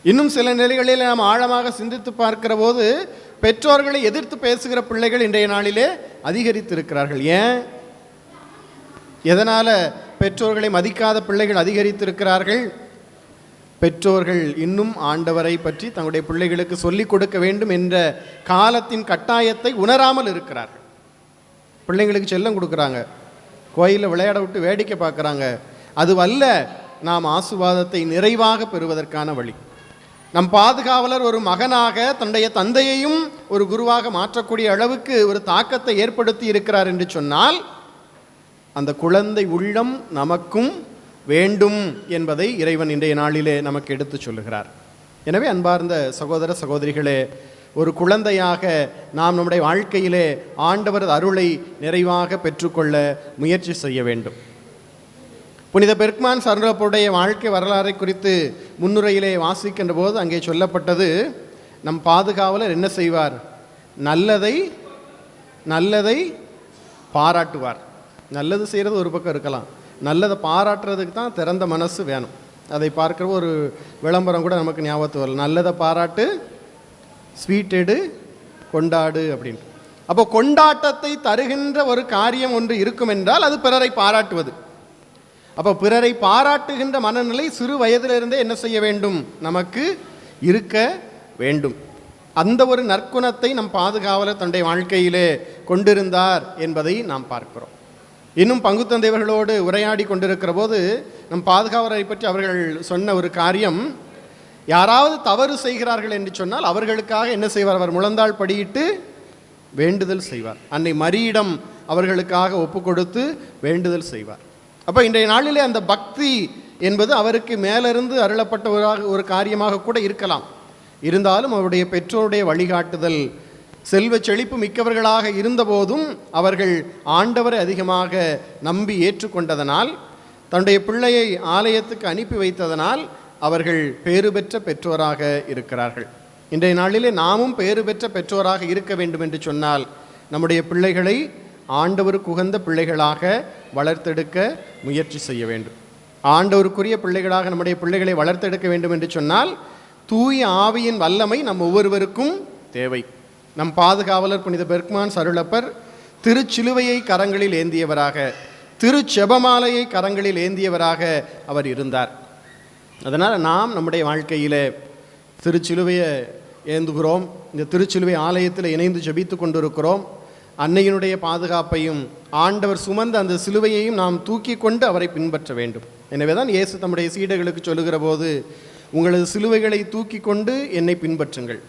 இன்னும் சில நிலைகளில் நாம் ஆழமாக சிந்தித்து பார்க்கிற போது பெற்றோர்களை எதிர்த்து பேசுகிற பிள்ளைகள் இன்றைய நாளிலே அதிகரித்திருக்கிறார்கள். ஏன்? எதனால் பெற்றோர்களை மதிக்காத பிள்ளைகள் அதிகரித்திருக்கிறார்கள்? பெற்றோர்கள் இன்னும் ஆண்டவரை பற்றி தங்களுடைய பிள்ளைகளுக்கு சொல்லிக் கொடுக்க வேண்டும் என்ற காலத்தின் கட்டாயத்தை உணராமல் இருக்கிறார்கள். பிள்ளைங்களுக்கு செல்லம் கொடுக்குறாங்க, கோயிலில் விளையாட விட்டு வேடிக்கை பார்க்குறாங்க. அதுவல்ல நாம் ஆசீர்வாதத்தை நிறைவாக பெறுவதற்கான வழி. நம் பாதுகாவலர் ஒரு மகனாக தன்னுடைய தந்தையையும் ஒரு குருவாக மாற்றக்கூடிய அளவுக்கு ஒரு தாக்கத்தை ஏற்படுத்தி இருக்கிறார் என்று சொன்னால், அந்த குழந்தை உள்ளம் நமக்கும் வேண்டும் என்பதை இறைவன் இன்றைய நாளிலே நமக்கு எடுத்து சொல்லுகிறார். எனவே அன்பார்ந்த சகோதர சகோதரிகளே, ஒரு குழந்தையாக நாம் நம்முடைய வாழ்க்கையிலே ஆண்டவரது அருளை நிறைவாக பெற்றுக்கொள்ள முயற்சி செய்ய வேண்டும். புனித பெர்க்மான் சர்லப்பருடைய வாழ்க்கை வரலாறை குறித்து முன்னுரையிலே வாசிக்கின்ற போது அங்கே சொல்லப்பட்டது, நம் பாதுகாவலர் என்ன செய்வார்? நல்லதை பாராட்டுவார். நல்லது செய்கிறது ஒரு பக்கம் இருக்கலாம், நல்லதை பாராட்டுறதுக்கு தான் திறந்த மனசு வேணும். அதை பார்க்குற ஒரு விளம்பரம் கூட நமக்கு ஞாபகத்து வரல, நல்லதை பாராட்டு, ஸ்வீட் எடு, கொண்டாடு அப்படின்னு. அப்போ கொண்டாட்டத்தை தருகின்ற ஒரு காரியம் ஒன்று இருக்கும் என்றால் அது பிறரை பாராட்டுவது. அப்போ பிறரை பாராட்டுகின்ற மனநிலை சிறு வயதிலிருந்தே என்ன செய்ய வேண்டும்? நமக்கு இருக்க வேண்டும். அந்த ஒரு நற்குணத்தை நம் பாதுகாவலர் தன்னுடைய வாழ்க்கையிலே கொண்டிருந்தார் என்பதை நாம் பார்க்கிறோம். இன்னும் பங்குத்தந்தைவர்களோடு உரையாடி கொண்டிருக்கிற போது நம் பாதுகாவலரை பற்றி அவர்கள் சொன்ன ஒரு காரியம், யாராவது தவறு செய்கிறார்கள் என்று சொன்னால் அவர்களுக்காக என்ன செய்வார்? அவர் முழந்தாள் படியிட்டு வேண்டுதல் செய்வார். அன்னை மரியிடம் அவர்களுக்காக ஒப்பு கொடுத்து வேண்டுதல் செய்வார். அப்போ இன்றைய நாளிலே அந்த பக்தி என்பது அவருக்கு மேலிருந்து அருளப்பட்ட ஒரு காரியமாக கூட இருக்கலாம். இருந்தாலும் அவருடைய பெற்றோருடைய வழிகாட்டுதல், செல்வ செழிப்பு மிக்கவர்களாக இருந்தபோதும் அவர்கள் ஆண்டவரை அதிகமாக நம்பி ஏற்றுக்கொண்டதனால், தன்னுடைய பிள்ளையை ஆலயத்துக்கு அனுப்பி வைத்ததனால் அவர்கள் பேறு பெற்ற பெற்றோராக இருக்கிறார்கள். இன்றைய நாளிலே நாமும் பேறு பெற்ற பெற்றோராக இருக்க வேண்டும் என்று சொன்னால், நம்முடைய பிள்ளைகளை ஆண்டவருக்கு உகந்த பிள்ளைகளாக வளர்த்தெடுக்க முயற்சி செய்ய வேண்டும். ஆண்டவருக்குரிய பிள்ளைகளாக நம்முடைய பிள்ளைகளை வளர்த்தெடுக்க வேண்டும் என்று சொன்னால், தூய ஆவியின் வல்லமை நம் ஒவ்வொருவருக்கும் தேவை. நம் பாதுகாவலர் புனித பெர்க்மான் சருளப்பர் திருச்சிலுவையை கரங்களில் ஏந்தியவராக, திருச்செபமாலையை கரங்களில் ஏந்தியவராக அவர் இருந்தார். அதனால் நாம் நம்முடைய வாழ்க்கையில் திருச்சிலுவையை ஏந்துகிறோம். இந்த திருச்சிலுவை ஆலயத்தில் இணைந்து ஜெபித்து கொண்டிருக்கிறோம். அன்னையினுடைய பாதுகாப்பையும் ஆண்டவர் சுமந்த அந்த சிலுவையையும் நாம் தூக்கி கொண்டு அவரை பின்பற்ற வேண்டும். எனவே தான் இயேசு தம்முடைய சீடர்களுக்கு சொல்லுகிற போது, உங்களது சிலுவைகளை தூக்கி கொண்டு என்னை பின்பற்றுங்கள்.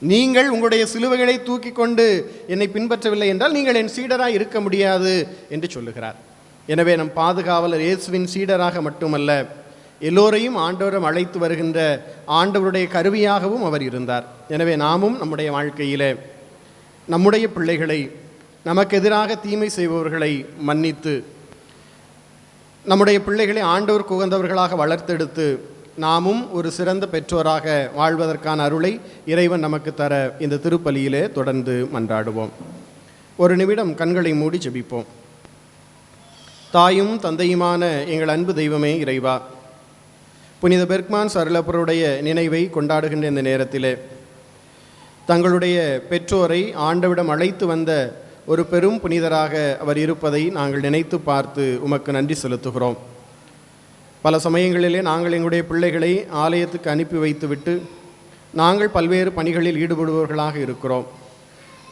நீங்கள் உங்களுடைய சிலுவைகளை தூக்கி கொண்டு என்னை பின்பற்றவில்லை என்றால் நீங்கள் என் சீடராக இருக்க முடியாது என்று சொல்லுகிறார். எனவே நம் பாதுகாவலர் இயேசுவின் சீடராக மட்டுமல்ல, எல்லோரையும் ஆண்டவரும் அழைத்து வருகின்ற ஆண்டவருடைய கருவியாகவும் அவர் இருந்தார். எனவே நாமும் நம்முடைய வாழ்க்கையில் நம்முடைய பிள்ளைகளை, நமக்கு எதிராக தீமை செய்பவர்களை மன்னித்து, நம்முடைய பிள்ளைகளை ஆண்டவருக்கு உகந்தவர்களாக வளர்த்தெடுத்து நாமும் ஒரு சிறந்த பெற்றோராக வாழ்வதற்கான அருளை இறைவன் நமக்கு தர இந்த திருப்பலியிலே தொடர்ந்து மன்றாடுவோம். ஒரு நிமிடம் கண்களை மூடி ஜெபிப்போம். தாயும் தந்தையுமான எங்கள் அன்பு தெய்வமே இறைவா, புனித பெர்க்மான் சருளப்பருடைய நினைவை கொண்டாடுகின்ற இந்த நேரத்திலே தங்களுடைய பெற்றோரை ஆண்டவிடம் அழைத்து வந்த ஒரு பெரும் புனிதராக அவர் இருப்பதை நாங்கள் நினைத்து பார்த்து உமக்கு நன்றி செலுத்துகிறோம். பல சமயங்களிலே நாங்கள் எங்களுடைய பிள்ளைகளை ஆலயத்துக்கு அனுப்பி வைத்துவிட்டு நாங்கள் பல்வேறு பணிகளில் ஈடுபடுபவர்களாக இருக்கிறோம்.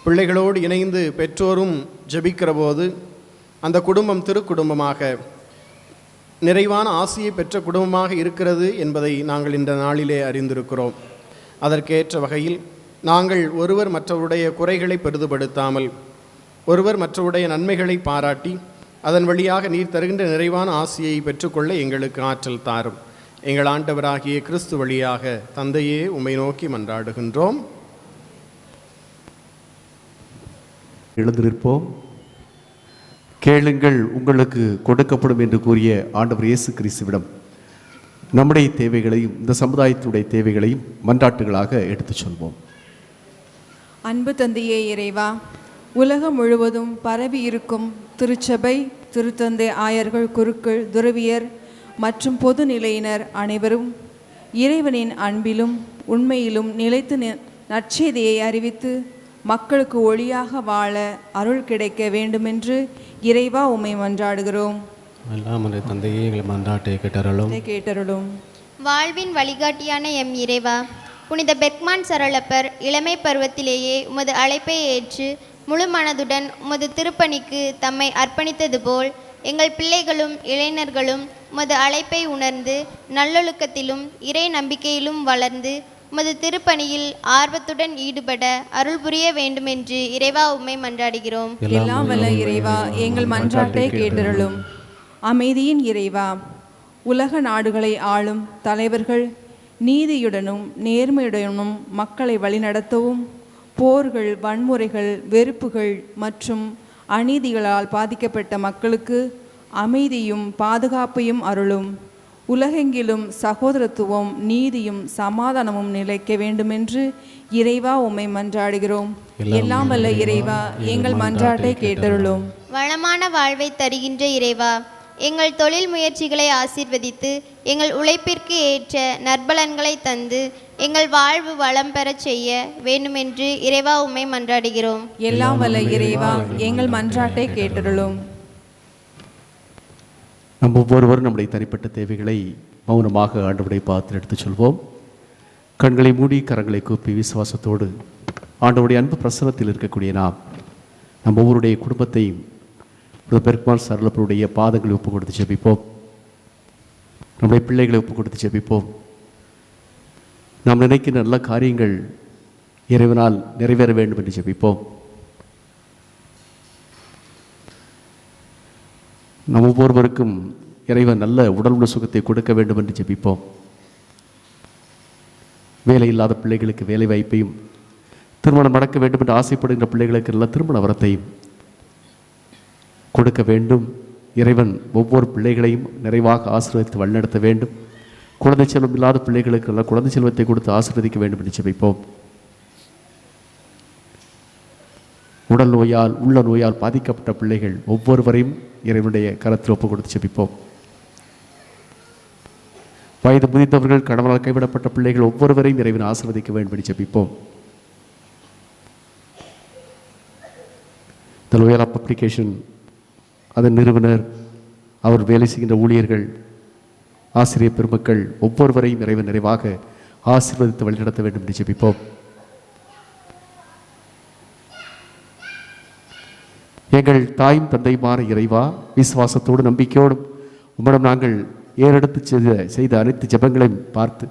பிள்ளைகளோடு இணைந்து பெற்றோரும் ஜெபிக்கிற போது அந்த குடும்பம் திருக்குடும்பமாக நிறைவான ஆசியை பெற்ற குடும்பமாக இருக்கிறது என்பதை நாங்கள் இந்த நாளிலே அறிந்திருக்கிறோம். அதற்கேற்ற வகையில் நாங்கள் ஒருவர் மற்றவருடைய குறைகளை பெரிதுபடுத்தாமல் ஒருவர் மற்றவருடைய நன்மைகளை பாராட்டி அதன் வழியாக நீர் தருகின்ற நிறைவான ஆசியை பெற்றுக்கொள்ள எங்களுக்கு ஆற்றல் தாரும். எங்கள் ஆண்டவராகிய கிறிஸ்து வழியாக தந்தையே உம்மை நோக்கி மன்றாடுகின்றோம். எழுந்து நிற்போம். கேளுங்கள் உங்களுக்கு கொடுக்கப்படும் என்று கூறிய ஆண்டவர் இயேசு கிறிஸ்துவிடம் நம்முடைய தேவைகளையும் இந்த சமுதாயத்துடைய தேவைகளையும் மன்றாட்டுகளாக எடுத்துச் சொல்வோம். அன்பு தந்தையே இறைவா, உலகம் முழுவதும் பரவி இருக்கும் திருச்சபை, திருத்தந்தை, ஆயர்கள், குருக்கள், துறவியர் மற்றும் பொது நிலையினர் அனைவரும் இறைவனின் அன்பிலும் உண்மையிலும் நிலைத்து நற்செய்தியை அறிவித்து மக்களுக்கு ஒளியாக வாழ அருள் கிடைக்க வேண்டுமென்று இறைவா உம்மை மன்றாடுகிறோம். எல்லாம் அந்த தந்தையே எங்களை மன்றாட்டை கேட்டருளும். வாழ்வின் வழிகாட்டியான எம் இறைவா, புனித பெர்க்மான் சரளப்பர் இளமை பருவத்திலேயே உமது அழைப்பை ஏற்று முழு மனதுடன் உமது திருப்பணிக்கு தம்மை அர்ப்பணித்தது போல் எங்கள் பிள்ளைகளும் இளைஞர்களும் உமது அழைப்பை உணர்ந்து நல்லொழுக்கத்திலும் இறை நம்பிக்கையிலும் வளர்ந்து உமது திருப்பணியில் ஆர்வத்துடன் ஈடுபட அருள் புரிய வேண்டுமென்று இறைவா உம்மை மன்றாடுகிறோம். எல்லாம் வல்ல இறைவா, எங்கள் மன்றாட்டை கேட்டருளும். அமைதியின் இறைவா, உலக நாடுகளை ஆளும் தலைவர்கள் நீதியுடனும் நேர்மையுடனும் மக்களை வழிநடத்தவும் போர்கள், வன்முறைகள், வெறுப்புகள் மற்றும் அநீதிகளால் பாதிக்கப்பட்ட மக்களுக்கு அமைதியும் பாதுகாப்பையும் அருளும். உலகெங்கிலும் சகோதரத்துவம், நீதியும் சமாதானமும் நிலைக்க வேண்டுமென்று இறைவா உம்மை மன்றாடுகிறோம். எல்லாம் வல்ல இறைவா, எங்கள் மன்றாட்டை கேட்டருளும். வளமான வாழ்வை தருகின்ற இறைவா, எங்கள் தொழில் முயற்சிகளை ஆசீர்வதித்து எங்கள் உழைப்பிற்கு ஏற்ற நற்பலன்களை தந்து எங்கள் வாழ்வு வளம் பெறச் செய்ய வேண்டுமென்று இறைவா உம்மை மன்றாடுகிறோம். எல்லாம் வல்ல இறைவா, எங்கள் மன்றாட்டை கேட்டருளும். நம் ஒவ்வொருவரும் நம்முடைய தனிப்பட்ட தேவைகளை மௌனமாக ஆண்டவருடைய பாத்திரம் எடுத்துச் சொல்வோம். கண்களை மூடி கரங்களை கூப்பி விசுவாசத்தோடு ஆண்டவருடைய அன்பு பிரசனத்தில் இருக்கக்கூடிய நம் ஒவ்வொருடைய குடும்பத்தையும் பெர்க்மான் சரளப்பருடைய பாதங்களை ஒப்புக் கொடுத்து ஜெபிப்போம். நம்முடைய பிள்ளைகளை ஒப்புக் கொடுத்து ஜெபிப்போம். நாம் நினைக்கிற நல்ல காரியங்கள் இறைவனால் நிறைவேற வேண்டும் என்று ஜெபிப்போம். நம் ஒவ்வொருவருக்கும் இறைவன் நல்ல உடல் உள்ள சுகத்தை கொடுக்க வேண்டும் என்று ஜெபிப்போம். வேலை இல்லாத பிள்ளைகளுக்கு வேலை வாய்ப்பையும், திருமணம் நடக்க வேண்டும் என்று ஆசைப்படுகின்ற பிள்ளைகளுக்கு நல்ல திருமண வரத்தையும் கொடுக்க வேண்டும். இறைவன் ஒவ்வொரு பிள்ளைகளையும் நிறைவாக ஆசீர்வதித்து வழிநடத்த வேண்டும். குழந்தை செல்வம் இல்லாத பிள்ளைகளுக்கு நல்ல குழந்தை செல்வத்தை கொடுத்து ஆசீர்வதிக்க வேண்டும் என்று ஜெபிப்போம். உடல் நோயால், உள்ள நோயால் பாதிக்கப்பட்ட பிள்ளைகள் ஒவ்வொருவரையும் இறைவனுடைய கரத்தில் ஒப்புக் கொடுத்து ஜெபிப்போம். வயது முதிர்ந்தவர்கள், கணவனால் கைவிடப்பட்ட பிள்ளைகள் ஒவ்வொருவரையும் இறைவன் ஆசீர்வதிக்க வேண்டும் என்று ஜெபிப்போம். தி லோயல் பப்ளிகேஷன் அதன் நிறுவனர், அவர் வேலை செய்கின்ற ஊழியர்கள், ஆசிரியர் பெருமக்கள் ஒவ்வொருவரையும் இறைவன் நிறைவாக ஆசீர்வதித்து வழிநடத்த வேண்டும் என்று ஜெபிப்போம். எங்கள் தாயும் தந்தையுமான இறைவா, விசுவாசத்தோடு நம்பிக்கையோடும் உம்மிடம் நாங்கள் ஏறெடுத்து செய்த அனைத்து ஜெபங்களையும் பார்த்து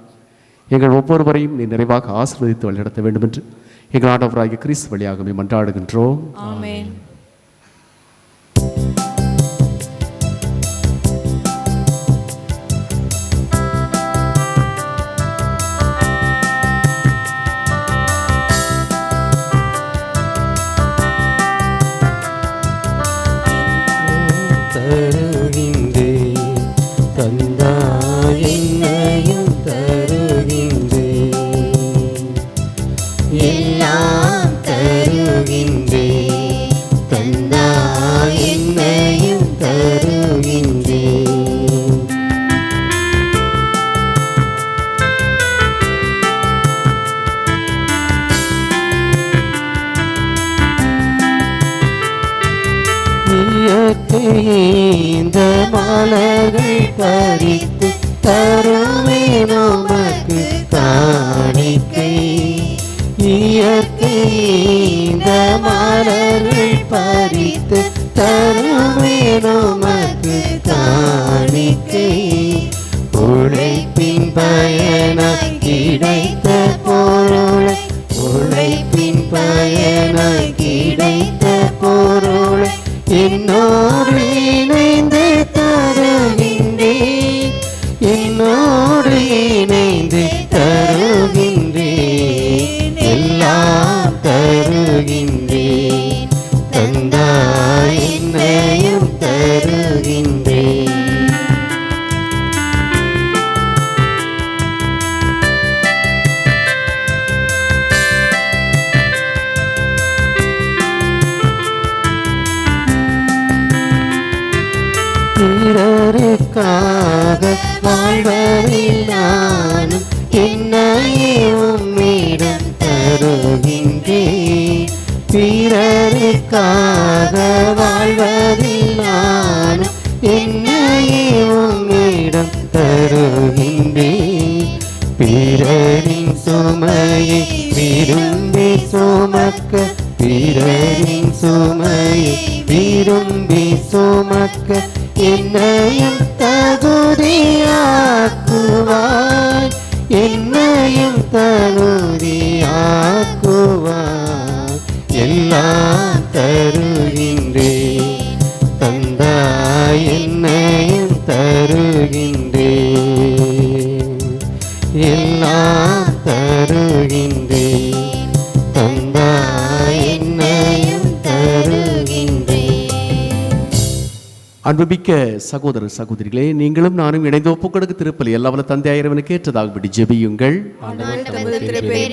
எங்கள் ஒவ்வொருவரையும் நீ நிறைவாக ஆசீர்வதித்து வழிநடத்த வேண்டும் என்று எங்கள் ஆண்டவராகிய கிறிஸ்து வழியாக மன்றாடுகின்றோம். ஆமென். இந்த மலர்கள் பறித்து தருமே நமக்கு காணிக்கை. இயற்கை இந்த மலர்கள் பறித்து தருமே உமக்கு காணிக்கை. உழைப்பின் பயனாய் கிடைத்த பொருளை, உழைப்பின் பயனாய் கிடைத்த பொருளை என்னோடு இணைந்து தருகின்றேன், என்னோடு இணைந்து தருகின்றேன், எல்லாம் தருகின்றேன், தந்தாய் என்னையும் தருகின்றேன். பிறருக்காக வாழ்வதில் நானும் என்னையே உம்மிடம் தருகின்றேன். பிறருக்காக வாழ்வதில் நானும் என்னையே உம்மிடம் தருகின்றேன். பிறரின் சுமையை விரும்பி சுமக்க, பிறரின் சுமையை விரும்பி சுமக்க என்னையும் தகுதியாக்குவாய், என்னையும் தகுதியாக்குவாய், எல்லாம் தருகின்றேன், தந்தாய் என்னையும் தருகின்றேன், எல்லாம் தருகின்றேன், தந்தாய் என்னையும் தருகின்றேன். அன்புமிக்க சகோதர சகோதரிகளே, நீங்களும் நானும் இணைந்து ஒப்புக்கொடுக்க திருப்பலி எல்லாவல்ல தந்தை இறைவனுக்கு ஏற்றதாகபடி ஜெபியுங்கள்.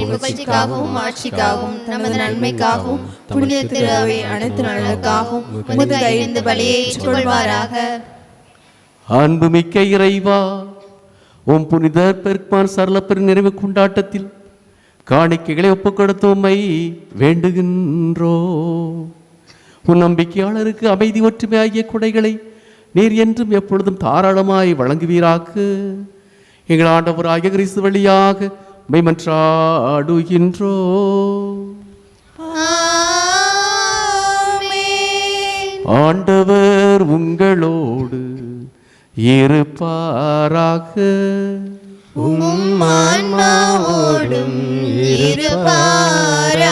புகழ்ச்சிக்காகவும் ஆட்சிக்காகவும் நமது நன்மைக்காகவும் புனித திரு அவை அனைத்து நலனுக்காகவும் உமது கையிலிருந்து பலியை ஏற்றுக்கொள்வாராக. அன்புமிக்க இறைவா, உம் புனிதர் பெர்க்மான் சரளப்பர் நிறைவு கொண்டாட்டத்தில் காணிக்கைகளை ஒப்புக்கொடுத்து உம்மை வேண்டுகின்றோ. உன் நம்பிக்கையாளருக்கு அமைதி ஒற்றுமை ஆகிய கொடைகளை நீர் என்றும் எப்பொழுதும் தாராளமாய் வழங்குவீராக. எங்கள் ஆண்டவராகிய கிறிஸ்து வழியாக உம்மை மன்றாடுகின்றோ. ஆண்டவர் உங்களோடு இருப்பாராக. உம் ஆன்மாவோடும் இருப்பாராக.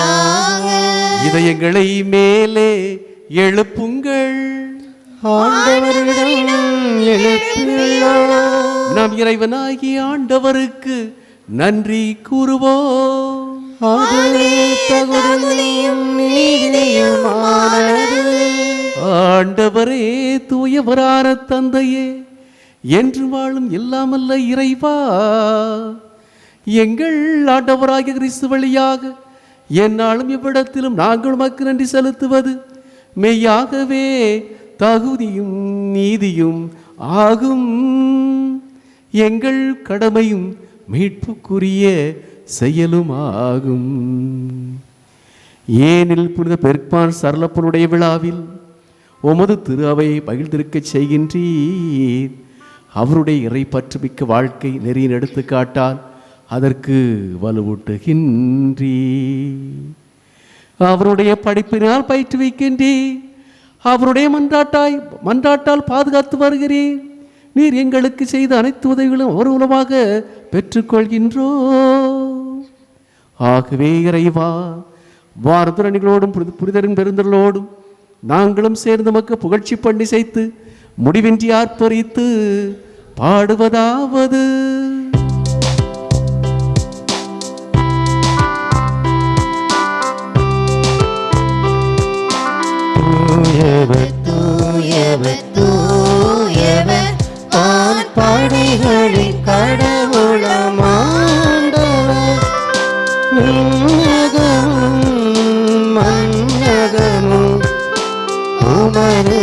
இதயங்களை மேலே எழுப்புங்கள். ஆண்டவரிடம் எழுப்பியுள்ளோம். நாம் இறைவனாகிய ஆண்டவருக்கு நன்றி கூறுவோம். அதுவே தகுதியும் நீதியுமானது. ஆண்டவரே, தூயவரான தந்தையே, என்று வாழும் எல்லாமல்ல இறைவா, எங்கள் ஆண்டவராகிய கிறிஸ்து வழியாக என்னாலும் இவ்விடத்திலும் நாங்கள் உமக்கு நன்றி செலுத்துவது மெய்யாகவே தகுதியும் நீதியும் ஆகும். எங்கள் கடமையும் மீட்புக்குரிய செயலும் ஆகும். ஏனில் புனித பெர்க்மான் சரளப்பனுடைய விழாவில் உமது திரு அவையை மகிழ்ந்திருக்கச் செய்கின்றீர். அவருடைய இறை பற்றுமிக்க வாழ்க்கை நெறியின் எடுத்துக்காட்டால் அதற்கு வலுவூட்டுகின்றீர். அவருடைய படிப்பினால் பயிற்றுவிக்கின்றீர். அவருடைய மன்றாட்டால் பாதுகாத்து வருகிறீர். நீர் எங்களுக்கு செய்த அனைத்து உதவிகளும் அவர் மூலமாக பெற்றுக்கொள்கின்றோ. ஆகவே இறைவா, வாரதுரணிகளோடும் புனிதரின் பெருந்தர்களோடும் நாங்களும் சேர்ந்து மக்க புகழ்ச்சி பண்ணி செய்து முடிவின்றி ஆர்ப்பரித்து பாடுவதாவது: தூயவர் தூயவர் தூயவர் படைகளின் கடவுளமாண்டவர். விண்ணகமும் மண்ணகமும் உமது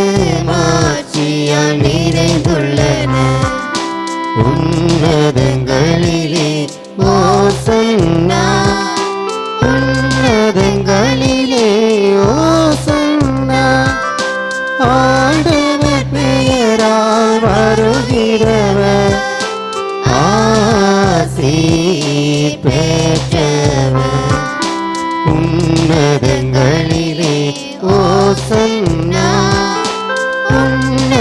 மாட்சியால் நிறைந்துள்ளன. உன்னதங்களிலே ஓசன்னா, உன்னதங்களிலே ஓசன்னா. ஆண்டவர் பெயரால் வருகிறவர் ஆசீர் பெற்றவர். உன்னதங்களிலே ஓசன்னா, உன்னதங்களிலே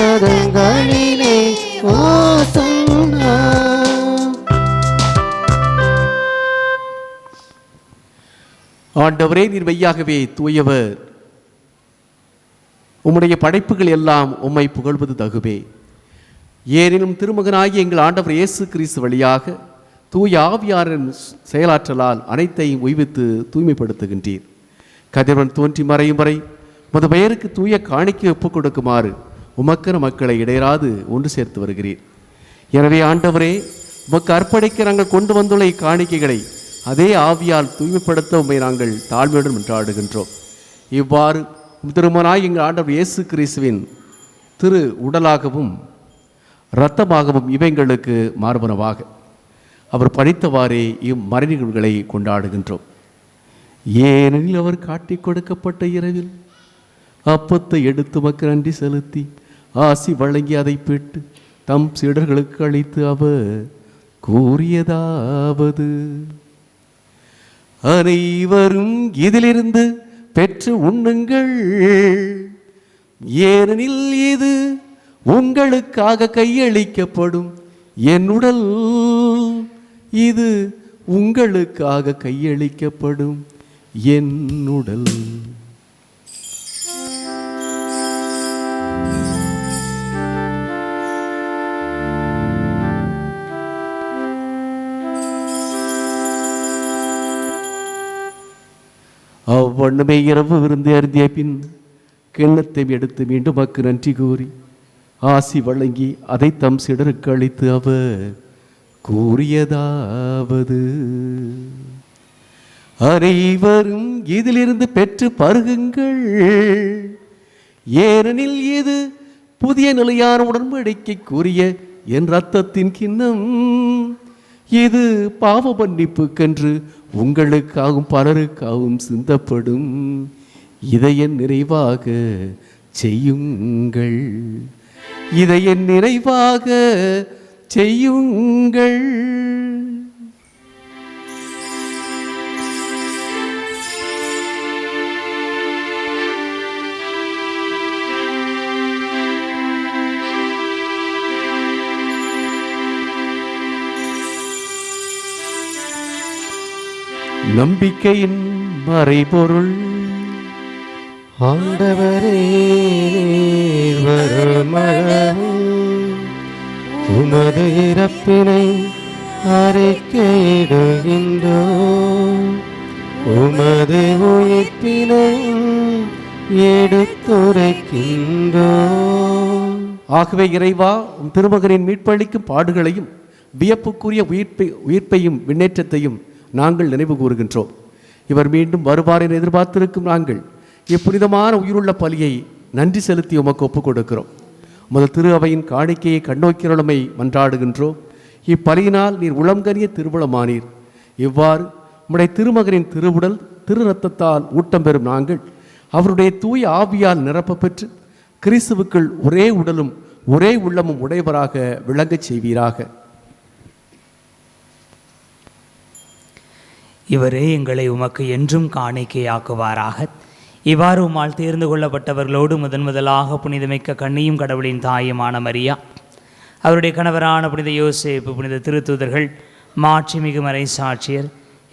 ஆண்டவரே, நீர் மெய்யாகவே தூயவர். உம்முடைய படைப்புகள் எல்லாம் உம்மை புகழ்வது தகுவே. ஏனினும் திருமகனாகிய எங்கள் ஆண்டவர் இயேசு கிறிஸ்து வழியாக தூய ஆவியாரின் செயலாற்றலால் அனைத்தையும் உய்வித்து தூய்மைப்படுத்துகின்றீர். கதிரவன் தோன்றி மறையும் வரை உமது பெயருக்கு தூய காணிக்கை ஒப்புக் கொடுக்குமாறு உமக்கர மக்களை இடையராது ஒன்று சேர்த்து வருகிறீர். எனவே ஆண்டவரே, உமக்கு அர்ப்பணிக்க நாங்கள் கொண்டு வந்துள்ள இக்காணிக்கைகளை அதே ஆவியால் தூய்மைப்படுத்த உம்மை நாங்கள் தாழ்மையுடன் மன்றாடுகின்றோம். இவ்வாறு திருமகனாய் எங்கள் ஆண்டவர் இயேசு கிறிஸ்துவின் திரு உடலாகவும் இரத்தமாகவும் இவைங்களுக்கு மார்பனவாக அவர் படித்தவாறே இம்மறைநிகழ்வுகளை கொண்டாடுகின்றோம். ஏனெனில் அவர் காட்டிக் கொடுக்கப்பட்ட இரவில் அப்பத்தை எடுத்து மக்கள் நன்றி செலுத்தி ஆசி வழங்கி அதை பெற்று தம் சீடர்களுக்கு அளித்து அவர் கூறியதாவது: அனைவரும் இதிலிருந்து பெற்று உண்ணுங்கள், ஏனெனில் இது உங்களுக்காக கையளிக்கப்படும் என் உடல். இது உங்களுக்காக கையளிக்கப்படும் என் உடல். அவ்வண்ணமே இரவு விருந்து அருந்திய பின் கிண்ணத்தை எடுத்து மீண்டும் மக்கு நன்றி கூறி ஆசி வழங்கி அதை தம் சீடருக்கு அளித்து அவர் கூறியதாவது: அனைவரும் இதிலிருந்து பெற்று பருகுங்கள், ஏனெனில் இது புதிய நிலையான உடன்படிக்கைக்குரிய என் இரத்தத்தின் கிண்ணம். இது பாவ மன்னிப்புக்கென்று உங்களுக்காகவும் பலருக்காகவும் சிந்தப்படும். இதை என் நிறைவாக செய்யுங்கள், இதை என் நிறைவாக செய்யுங்கள். நம்பிக்கையின் மறைபொருள். ஆண்டவரே, வருமளவும் உமது இறப்பினை அறிக்கையிடுகின்றோம், உமது உயிர்ப்பினை எடுத்துரைக்கின்றோம். ஆகவே இறைவா, உம் திருமகனின் மீட்பளிக்கும் பாடுகளையும் வியப்புக்குரிய உயிர்ப்பையும் விண்ணேற்றத்தையும் நாங்கள் நினைவு கூறுகின்றோம். இவர் மீண்டும் வருவார் என எதிர்பார்த்திருக்கும் நாங்கள் இப்புனிதமான உயிருள்ள பலியை நன்றி செலுத்தி உமக்கு ஒப்புக் கொடுக்கிறோம். உமது திரு அவையின் காணிக்கையை கண்ணோக்கிறமை மன்றாடுகின்றோம். இப்பலியினால் நீர் உளம்கரிய திருவுளமானீர். இவ்வாறு உம்முடைய திருமகனின் திருவுடல் திரு ரத்தத்தால் ஊட்டம் பெறும் நாங்கள் அவருடைய தூய ஆவியால் நிரப்ப பெற்று கிறிஸ்துவுக்குள் ஒரே உடலும் ஒரே உள்ளமும் உடையவராக விளங்கச் செய்வீராக. இவரே எங்களை உமக்கு என்றும் காணிக்கையாக்குவாராக. இவ்வாறு உம்மால் தேர்ந்து கொள்ளப்பட்டவர்களோடு முதலாக புனிதமிக்க கண்ணியும் கடவுளின் தாயுமான மரியா, அவருடைய கணவரான புனித யோசேப்பு, புனித திருத்தூதர்கள், மாட்சிமிகு மறை சாட்சியர்,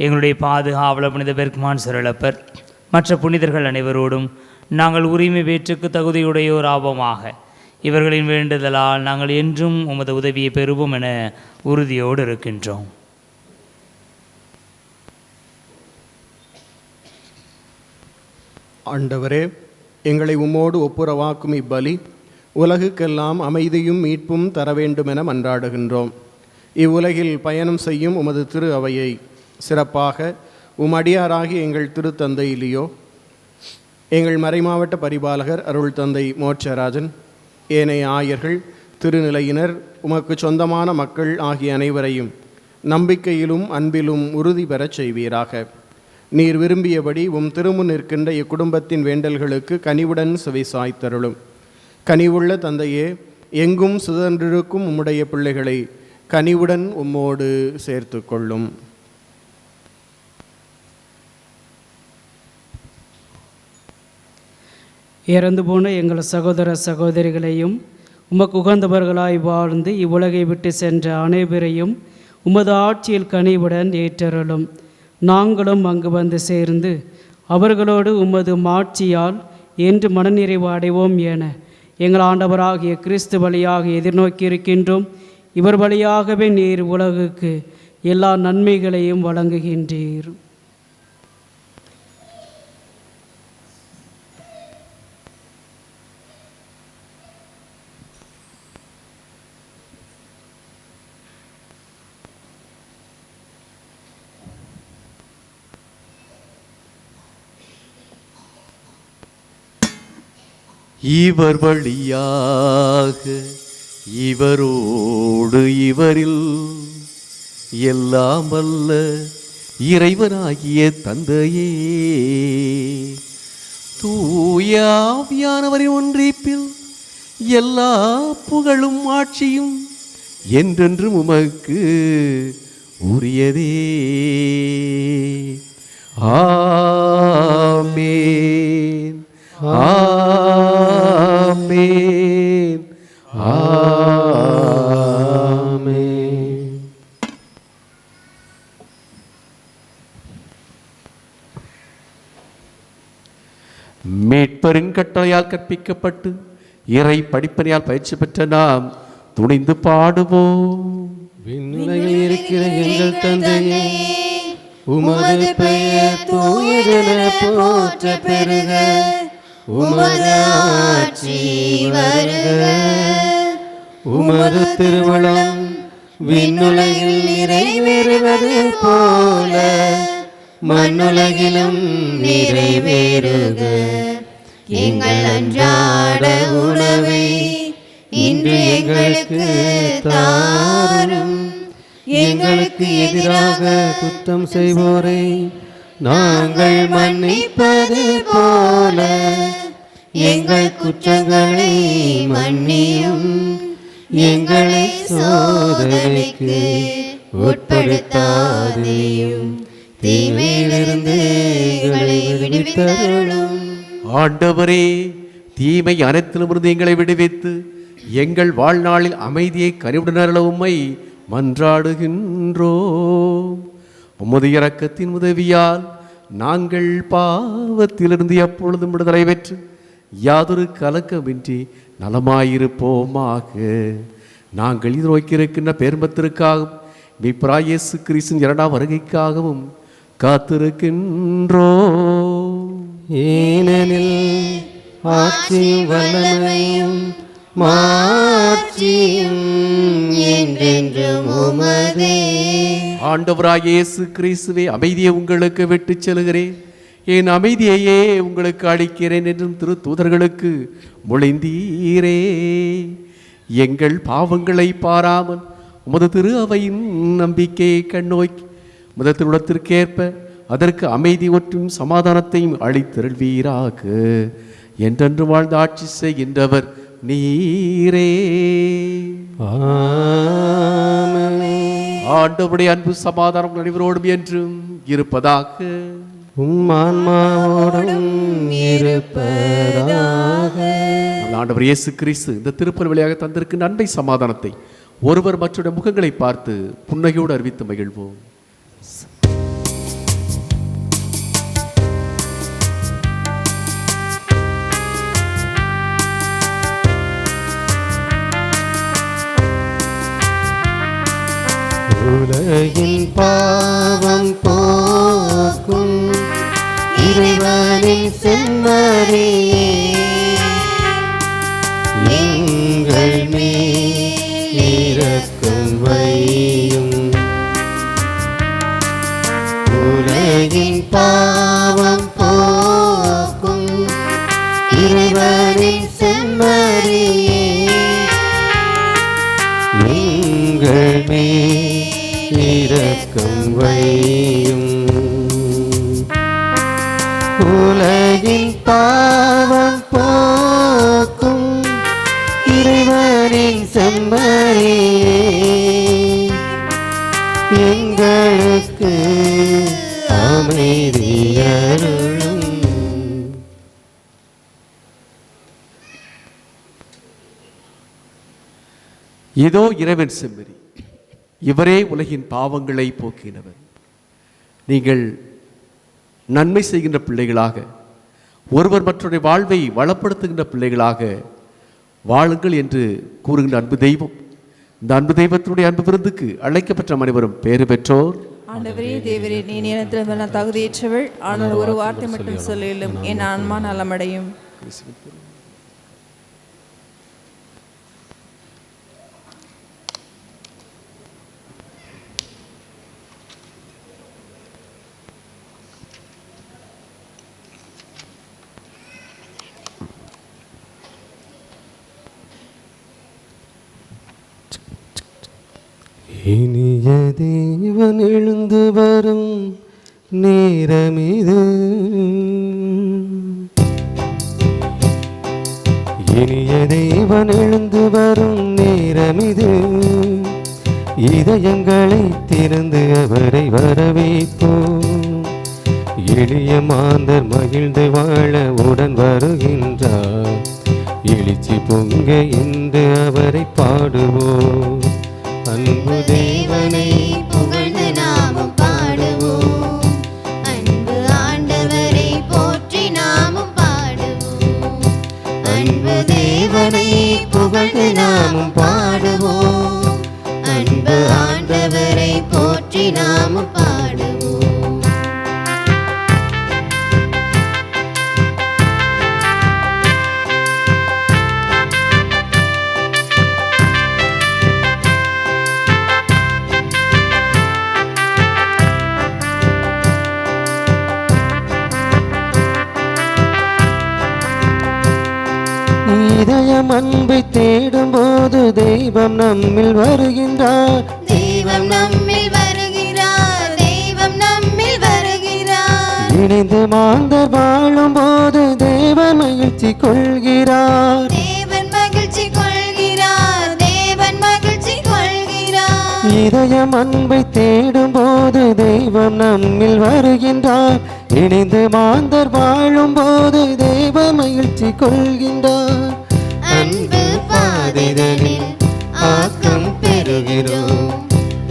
எங்களுடைய பாதுகாவலர் புனித பெர்க்மான் சரளப்பர், மற்ற புனிதர்கள் அனைவரோடும் நாங்கள் உரிமை வேற்றுக்கு தகுதியுடையோர் ஆவோமாக. இவர்களின் வேண்டுதலால் நாங்கள் என்றும் உமது உதவியை பெறுவோம் என உறுதியோடு இருக்கின்றோம். ஆண்டவரே, எங்களை உம்மோடு ஒப்புரவாக்கும் இப்பலி உலகுக்கெல்லாம் அமைதியும் மீட்பும் தர வேண்டுமென மன்றாடுகின்றோம். இவ்வுலகில் பயணம் செய்யும் உமது திரு அவையை சிறப்பாக உமடியாராகி எங்கள் திருத்தந்தை லியோ, எங்கள் மறைமாவட்ட பரிபாலகர் அருள் தந்தை மோட்சராஜன், ஏனைய ஆயர்கள், திருநிலையினர், உமக்கு சொந்தமான மக்கள் ஆகிய அனைவரையும் நம்பிக்கையிலும் அன்பிலும் உறுதி பெறச் செய்வீராக. நீர் விரும்பியபடி உம் திருமுன் நிற்கின்ற இக்குடும்பத்தின் வேண்டல்களுக்கு கனிவுடன் செவி சாய்த்தருளும். கனிவுள்ள தந்தையே, எங்கும் சுதன்றிருக்கும் உம்முடைய பிள்ளைகளை கனிவுடன் உம்மோடு சேர்த்து கொள்ளும். இறந்து போன எங்கள் சகோதர சகோதரிகளையும் உமக்கு உகந்தவர்களாய் வாழ்ந்து இவ்வுலகை விட்டு சென்ற அனைவரையும் உமது ஆட்சியில் கனிவுடன் ஏற்றருளும். நாங்களும் அங்கு வந்து சேர்ந்து அவர்களோடு உமது மாட்சியால் என்று மனநிறைவு அடைவோம் என எங்கள் ஆண்டவராகிய கிறிஸ்து வழியாக எதிர்நோக்கியிருக்கின்றோம். இவர் வழியாகவே நீர் உலகுக்கு எல்லா நன்மைகளையும் வழங்குகின்றீர். இவர் வழியாக இவரோடு இவரில் எல்லாம் வல்ல இறைவனாகிய தந்தையே, தூய ஆவியானவரின் ஒன்றிப்பில் எல்லா புகழும் ஆட்சியும் என்றென்றும் உமக்கு உரியதே. ஆமென். ஆமென். ஆமென். மீட்பரின் கட்டளையால் கற்பிக்கப்பட்டு இறை படிப்பனையால் பயிற்சி பெற்ற நாம் துணிந்து பாடுவோம். விண்ணுலகில் இருக்கிற எங்கள் தந்தையே, உமது பெயர் தூயதென போற்ற பெறுக. உமது ஆட்சி வருக. உமது திருவுளம் விண்ணுலகில் நிறைவேறுவது போல மண்ணுலகிலும் நிறைவேறுக. எங்கள் அன்றாட உணவை இன்று எங்களுக்கு தாரும். எங்களுக்கு எதிராக குற்றம் செய்வோரை நாங்கள் மன்னிப்பது போல எங்கள் குற்றங்களை மன்னியும். எங்களை சோதனைக்கு உட்படுத்தாதேயும், தீமையிலிருந்து எங்களை விடுவித்தருளும். ஆண்டவரே, தீமை அனைத்திலுமிருந்து எங்களை விடுவித்து எங்கள் வாழ்நாளில் அமைதியை கனிவுடனருள உம்மை மன்றாடுகின்றோம். உமது இரக்கத்தின் உதவியால் நாங்கள் பாவத்திலிருந்து எப்பொழுதும் விடுதலை பெற்று யாதொரு கலக்கமின்றி நலமாயிருப்போமாக. நாங்கள் எதிர்நோக்கியிருக்கின்ற பேர்மத்திற்காகவும் மீட்பராகிய இயேசு கிறிஸ்துவின் இரண்டாம் வருகைக்காகவும் காத்திருக்கின்றோம். ஏனெனில் ஆட்சியும் வல்லமையும் மாட்சியும் என்றென்றும் உமதே. ஆண்டவராகிய இயேசு கிறிஸ்துவே, அமைதியை உங்களுக்கு விட்டு செல்கிறேன், என் அமைதியையே உங்களுக்கு அளிக்கிறேன் என்றும் திரு தூதர்களுக்கு மொழிந்தீரே. எங்கள் பாவங்களை பாராமல் உமது திரு அவையின் நம்பிக்கையை கண்ணோக்கி உமது திருவுளத்திற்கேற்ப அதற்கு அமைதி ஒற்றும் சமாதானத்தையும் அளித்தருள்வீராக. என்றென்று வாழ்ந்து ஆட்சி செய்கின்றவர் நீரே. ஆண்டவருடைய அன்பு சமாதானம் அனைவரோடும் என்றும் இருப்பதாக. ஆன்மாவோடும் இருப்பதாக. ஆண்டவர் இயேசு கிறிஸ்து இந்த திருப்பலி வழியாக தந்திருக்கின்ற அன்பை சமாதானத்தை ஒருவர் மற்றொரு முகங்களை பார்த்து புன்னகையோடு அறிவித்து மகிழ்வோம். உலகின் பாவம் போக்கும் இறைவனின் செம்மறியே, எங்கள் மேல் இரக்கம் வையும். உலகின் பாவம் போக்கும் இறைவனின் செம்மறியே, எங்கள் மேல் இரக்கம் வையும். உலகின் பாவம் போக்கும் இறைவனின் செம்மறியே, எங்களுக்கு அமைதி அருளும். இதோ இறைவன் செம்மறி, இவரே உலகின் பாவங்களை போக்கினவர். நீங்கள் நன்மை செய்கின்ற பிள்ளைகளாக, ஒருவர் மற்றொரு வாழ்வை வளப்படுத்துகின்ற பிள்ளைகளாக வாழுங்கள் என்று கூறுகின்ற அன்பு தெய்வம். இந்த அன்பு தெய்வத்தினுடைய அன்பு விருந்துக்கு அழைக்கப்பட்ட அனைவரும் பேறு பெற்றோர். ஆண்டவரே தேவரே, நீ நேரத்தில் நான் தகுதியேற்றவள், ஆனால் ஒரு வார்த்தை மட்டும் சொல்லிலும் என் ஆன்மா நலமடையும். இனிய தேவன் எழுந்து வரும் நேரமிது, இனிய தேவன் எழுந்து வரும் நேரமிது. இதயங்களை திறந்து அவரை வரவேற்போம். எளிய மாந்தர் மகிழ்ந்து வாழ உடன் வருகின்றார். எழுச்சி பொங்க இன்று அவரை பாடுவோம். அன்பு தேவனை புகழ்ந்து நாமும் பாடுவோம். அன்பு ஆண்டவரை போற்றி நாமும் பாடுவோம். அன்பு தேவனை புகழ்ந்து நாமும் பாடுவோம். அன்பு ஆண்டவரை போற்றி நாமும் பாடுவோம். இதயம் அன்பை தேடும் போது தெய்வம் நம்மில் வருகின்றார். தெய்வம் நம்மில் வருகிறார். தெய்வம் நம்மில் வருகிறார். இணைந்து மாந்தர் வாழும் போது தேவன் மகிழ்ச்சி கொள்கிறார். தேவன் மகிழ்ச்சி கொள்கிறார். தேவன் மகிழ்ச்சி கொள்கிறார். இதயம் அன்பை தேடும் போது தெய்வம் நம்மில் வருகின்றார். இணைந்து மாந்தர் வாழும் போது தேவன் மகிழ்ச்சி கொள்கின்றார். அன்பு பாதைதனில் ஆக்கம் பெறுகிறோம்.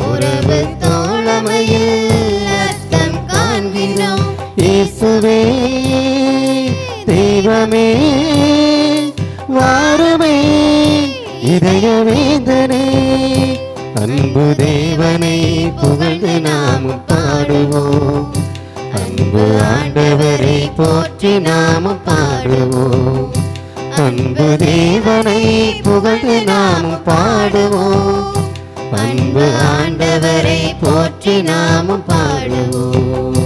உறவு தோழமையில் அர்த்தம் காண்கிறோம். இயேசுவே தெய்வமே வாருமே இதய வேந்தனே. அன்பு தேவனை புகழ்ந்து நாமும் பாடுவோம். அன்பு ஆண்டவரை போற்றி நாமும் பாடுவோம். அன்பு தேவனை புகழ்ந்து நாமும் பாடுவோம். அன்பு ஆண்டவரை போற்றி நாமும் பாடுவோம்.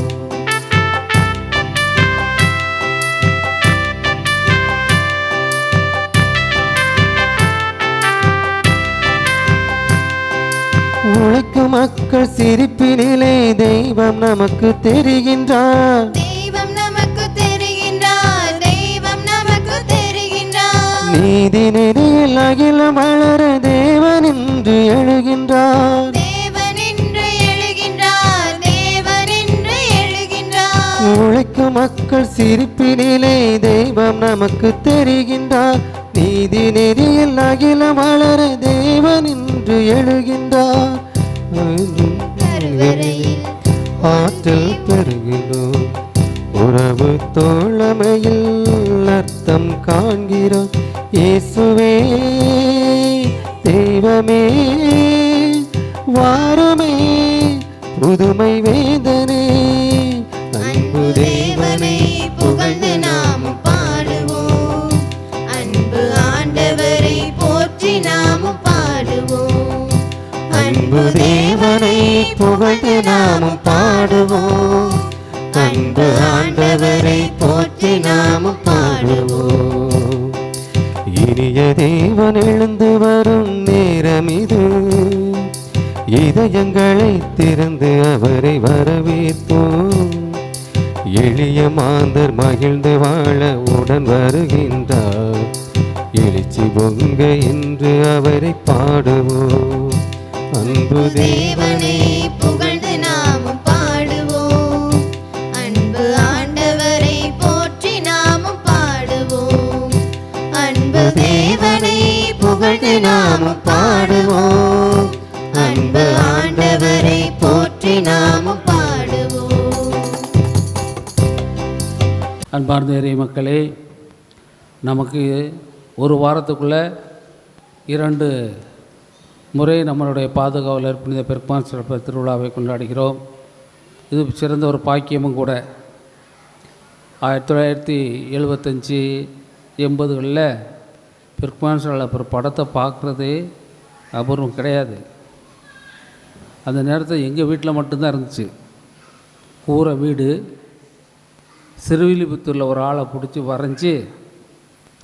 உழைக்கும் மக்கள் சிரிப்பினிலே தெய்வம் நமக்கு தெரிகின்றார். தெய்வம் நமக்கு தெரிகின்றார். தெய்வம் நமக்கு தெரிகின்றார். நீதி நெறியில் அகிலம் வளர தேவன் இன்று எழுகின்றார். தேவன் இன்று எழுகின்றார். தேவன் இன்று எழுகின்றார். உழைக்கும் மக்கள் சிரிப்பினிலே தெய்வம் நமக்கு தெரிகின்றார். நீதி நெறியில் அகிலம் வளர தேவன் இன்று எழுகின்றார். ஆற்றல் பெறுகிறோம். உறவு தோழமையில் அர்த்தம் காண்கிறோம். இயேசுவே தெய்வமே வாருமே புதுமை வேதனே. அன்பு தேவனை புகழ்ந்து நாமும் பாடுவோம். அன்பு ஆண்டவரை போற்றி நாமும் பாடுவோம். அன்பு தேவனை புகழ்ந்து நாமும் பாடுவோம். அன்பு ஆண்டவரை போற்றி நாமும் பாடுவோம். இனிய தேவன் எழுந்து வரும் நேரம் இது. இதயங்களை திறந்து அவரை வரவேற்போம். எளிய மாந்தர் மகிழ்ந்து வாழ உடன் வருகின்றார். எழுச்சி பொங்க இன்று அவரை பாடுவோம். அன்பு தேவனை புகழ்ந்து நாமும் பாடுவோம். அன்பு ஆண்டவரை போற்றி நாமும் பாடுவோம். அன்பு தேவனை புகழ்ந்து நாமும் பாடுவோம். அன்பு ஆண்டவரை போற்றி நாமும் பாடுவோம். அன்பார்ந்த இறை மக்களே, நமக்கு ஒரு வாரத்துக்குள்ளே 2 முறை நம்மளுடைய பாதுகாவலர் புனித பெர்க்மான் சிறப்பு திருவிழாவை கொண்டாடுகிறோம். இது சிறந்த ஒரு பாக்கியமும் கூட. 1975 80களில் பெர்க்மான் சிறப்பு படத்தை பார்க்குறதே அபூர்வம் கிடையாது. அந்த நேரத்தில் எங்கள் வீட்டில் மட்டும்தான் இருந்துச்சு. கூரை வீடு, சிறுவில்லிபுத்தூரில் ஒரு ஆளை பிடிச்சி வரைஞ்சி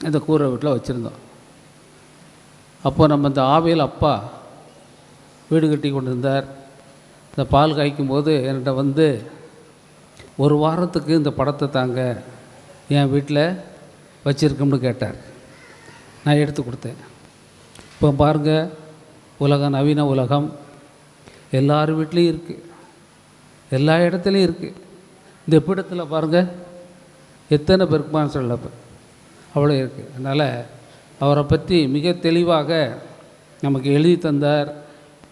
அந்த கூரை வீட்டில் வச்சுருந்தோம். அப்போ நம்ம இந்த ஆவியில் அப்பா வீடு கட்டி கொண்டு இருந்தார். இந்த பால் காய்க்கும் போது என்கிட்ட வந்து 1 வாரத்துக்கு இந்த படத்தை தாங்க என் வீட்டில் வச்சுருக்கோம்னு கேட்டார். நான் எடுத்து கொடுத்தேன். இப்போ பாருங்கள், உலகம் நவீன உலகம், எல்லார் வீட்லேயும் இருக்குது, எல்லா இடத்துலையும் இருக்குது. இந்த பீடத்தில் பாருங்கள் எத்தனை பெர்க்மான் சிறப்பு அவ்வளோ இருக்குது. அதனால் அவரை பற்றி மிக தெளிவாக நமக்கு எழுதி தந்தார்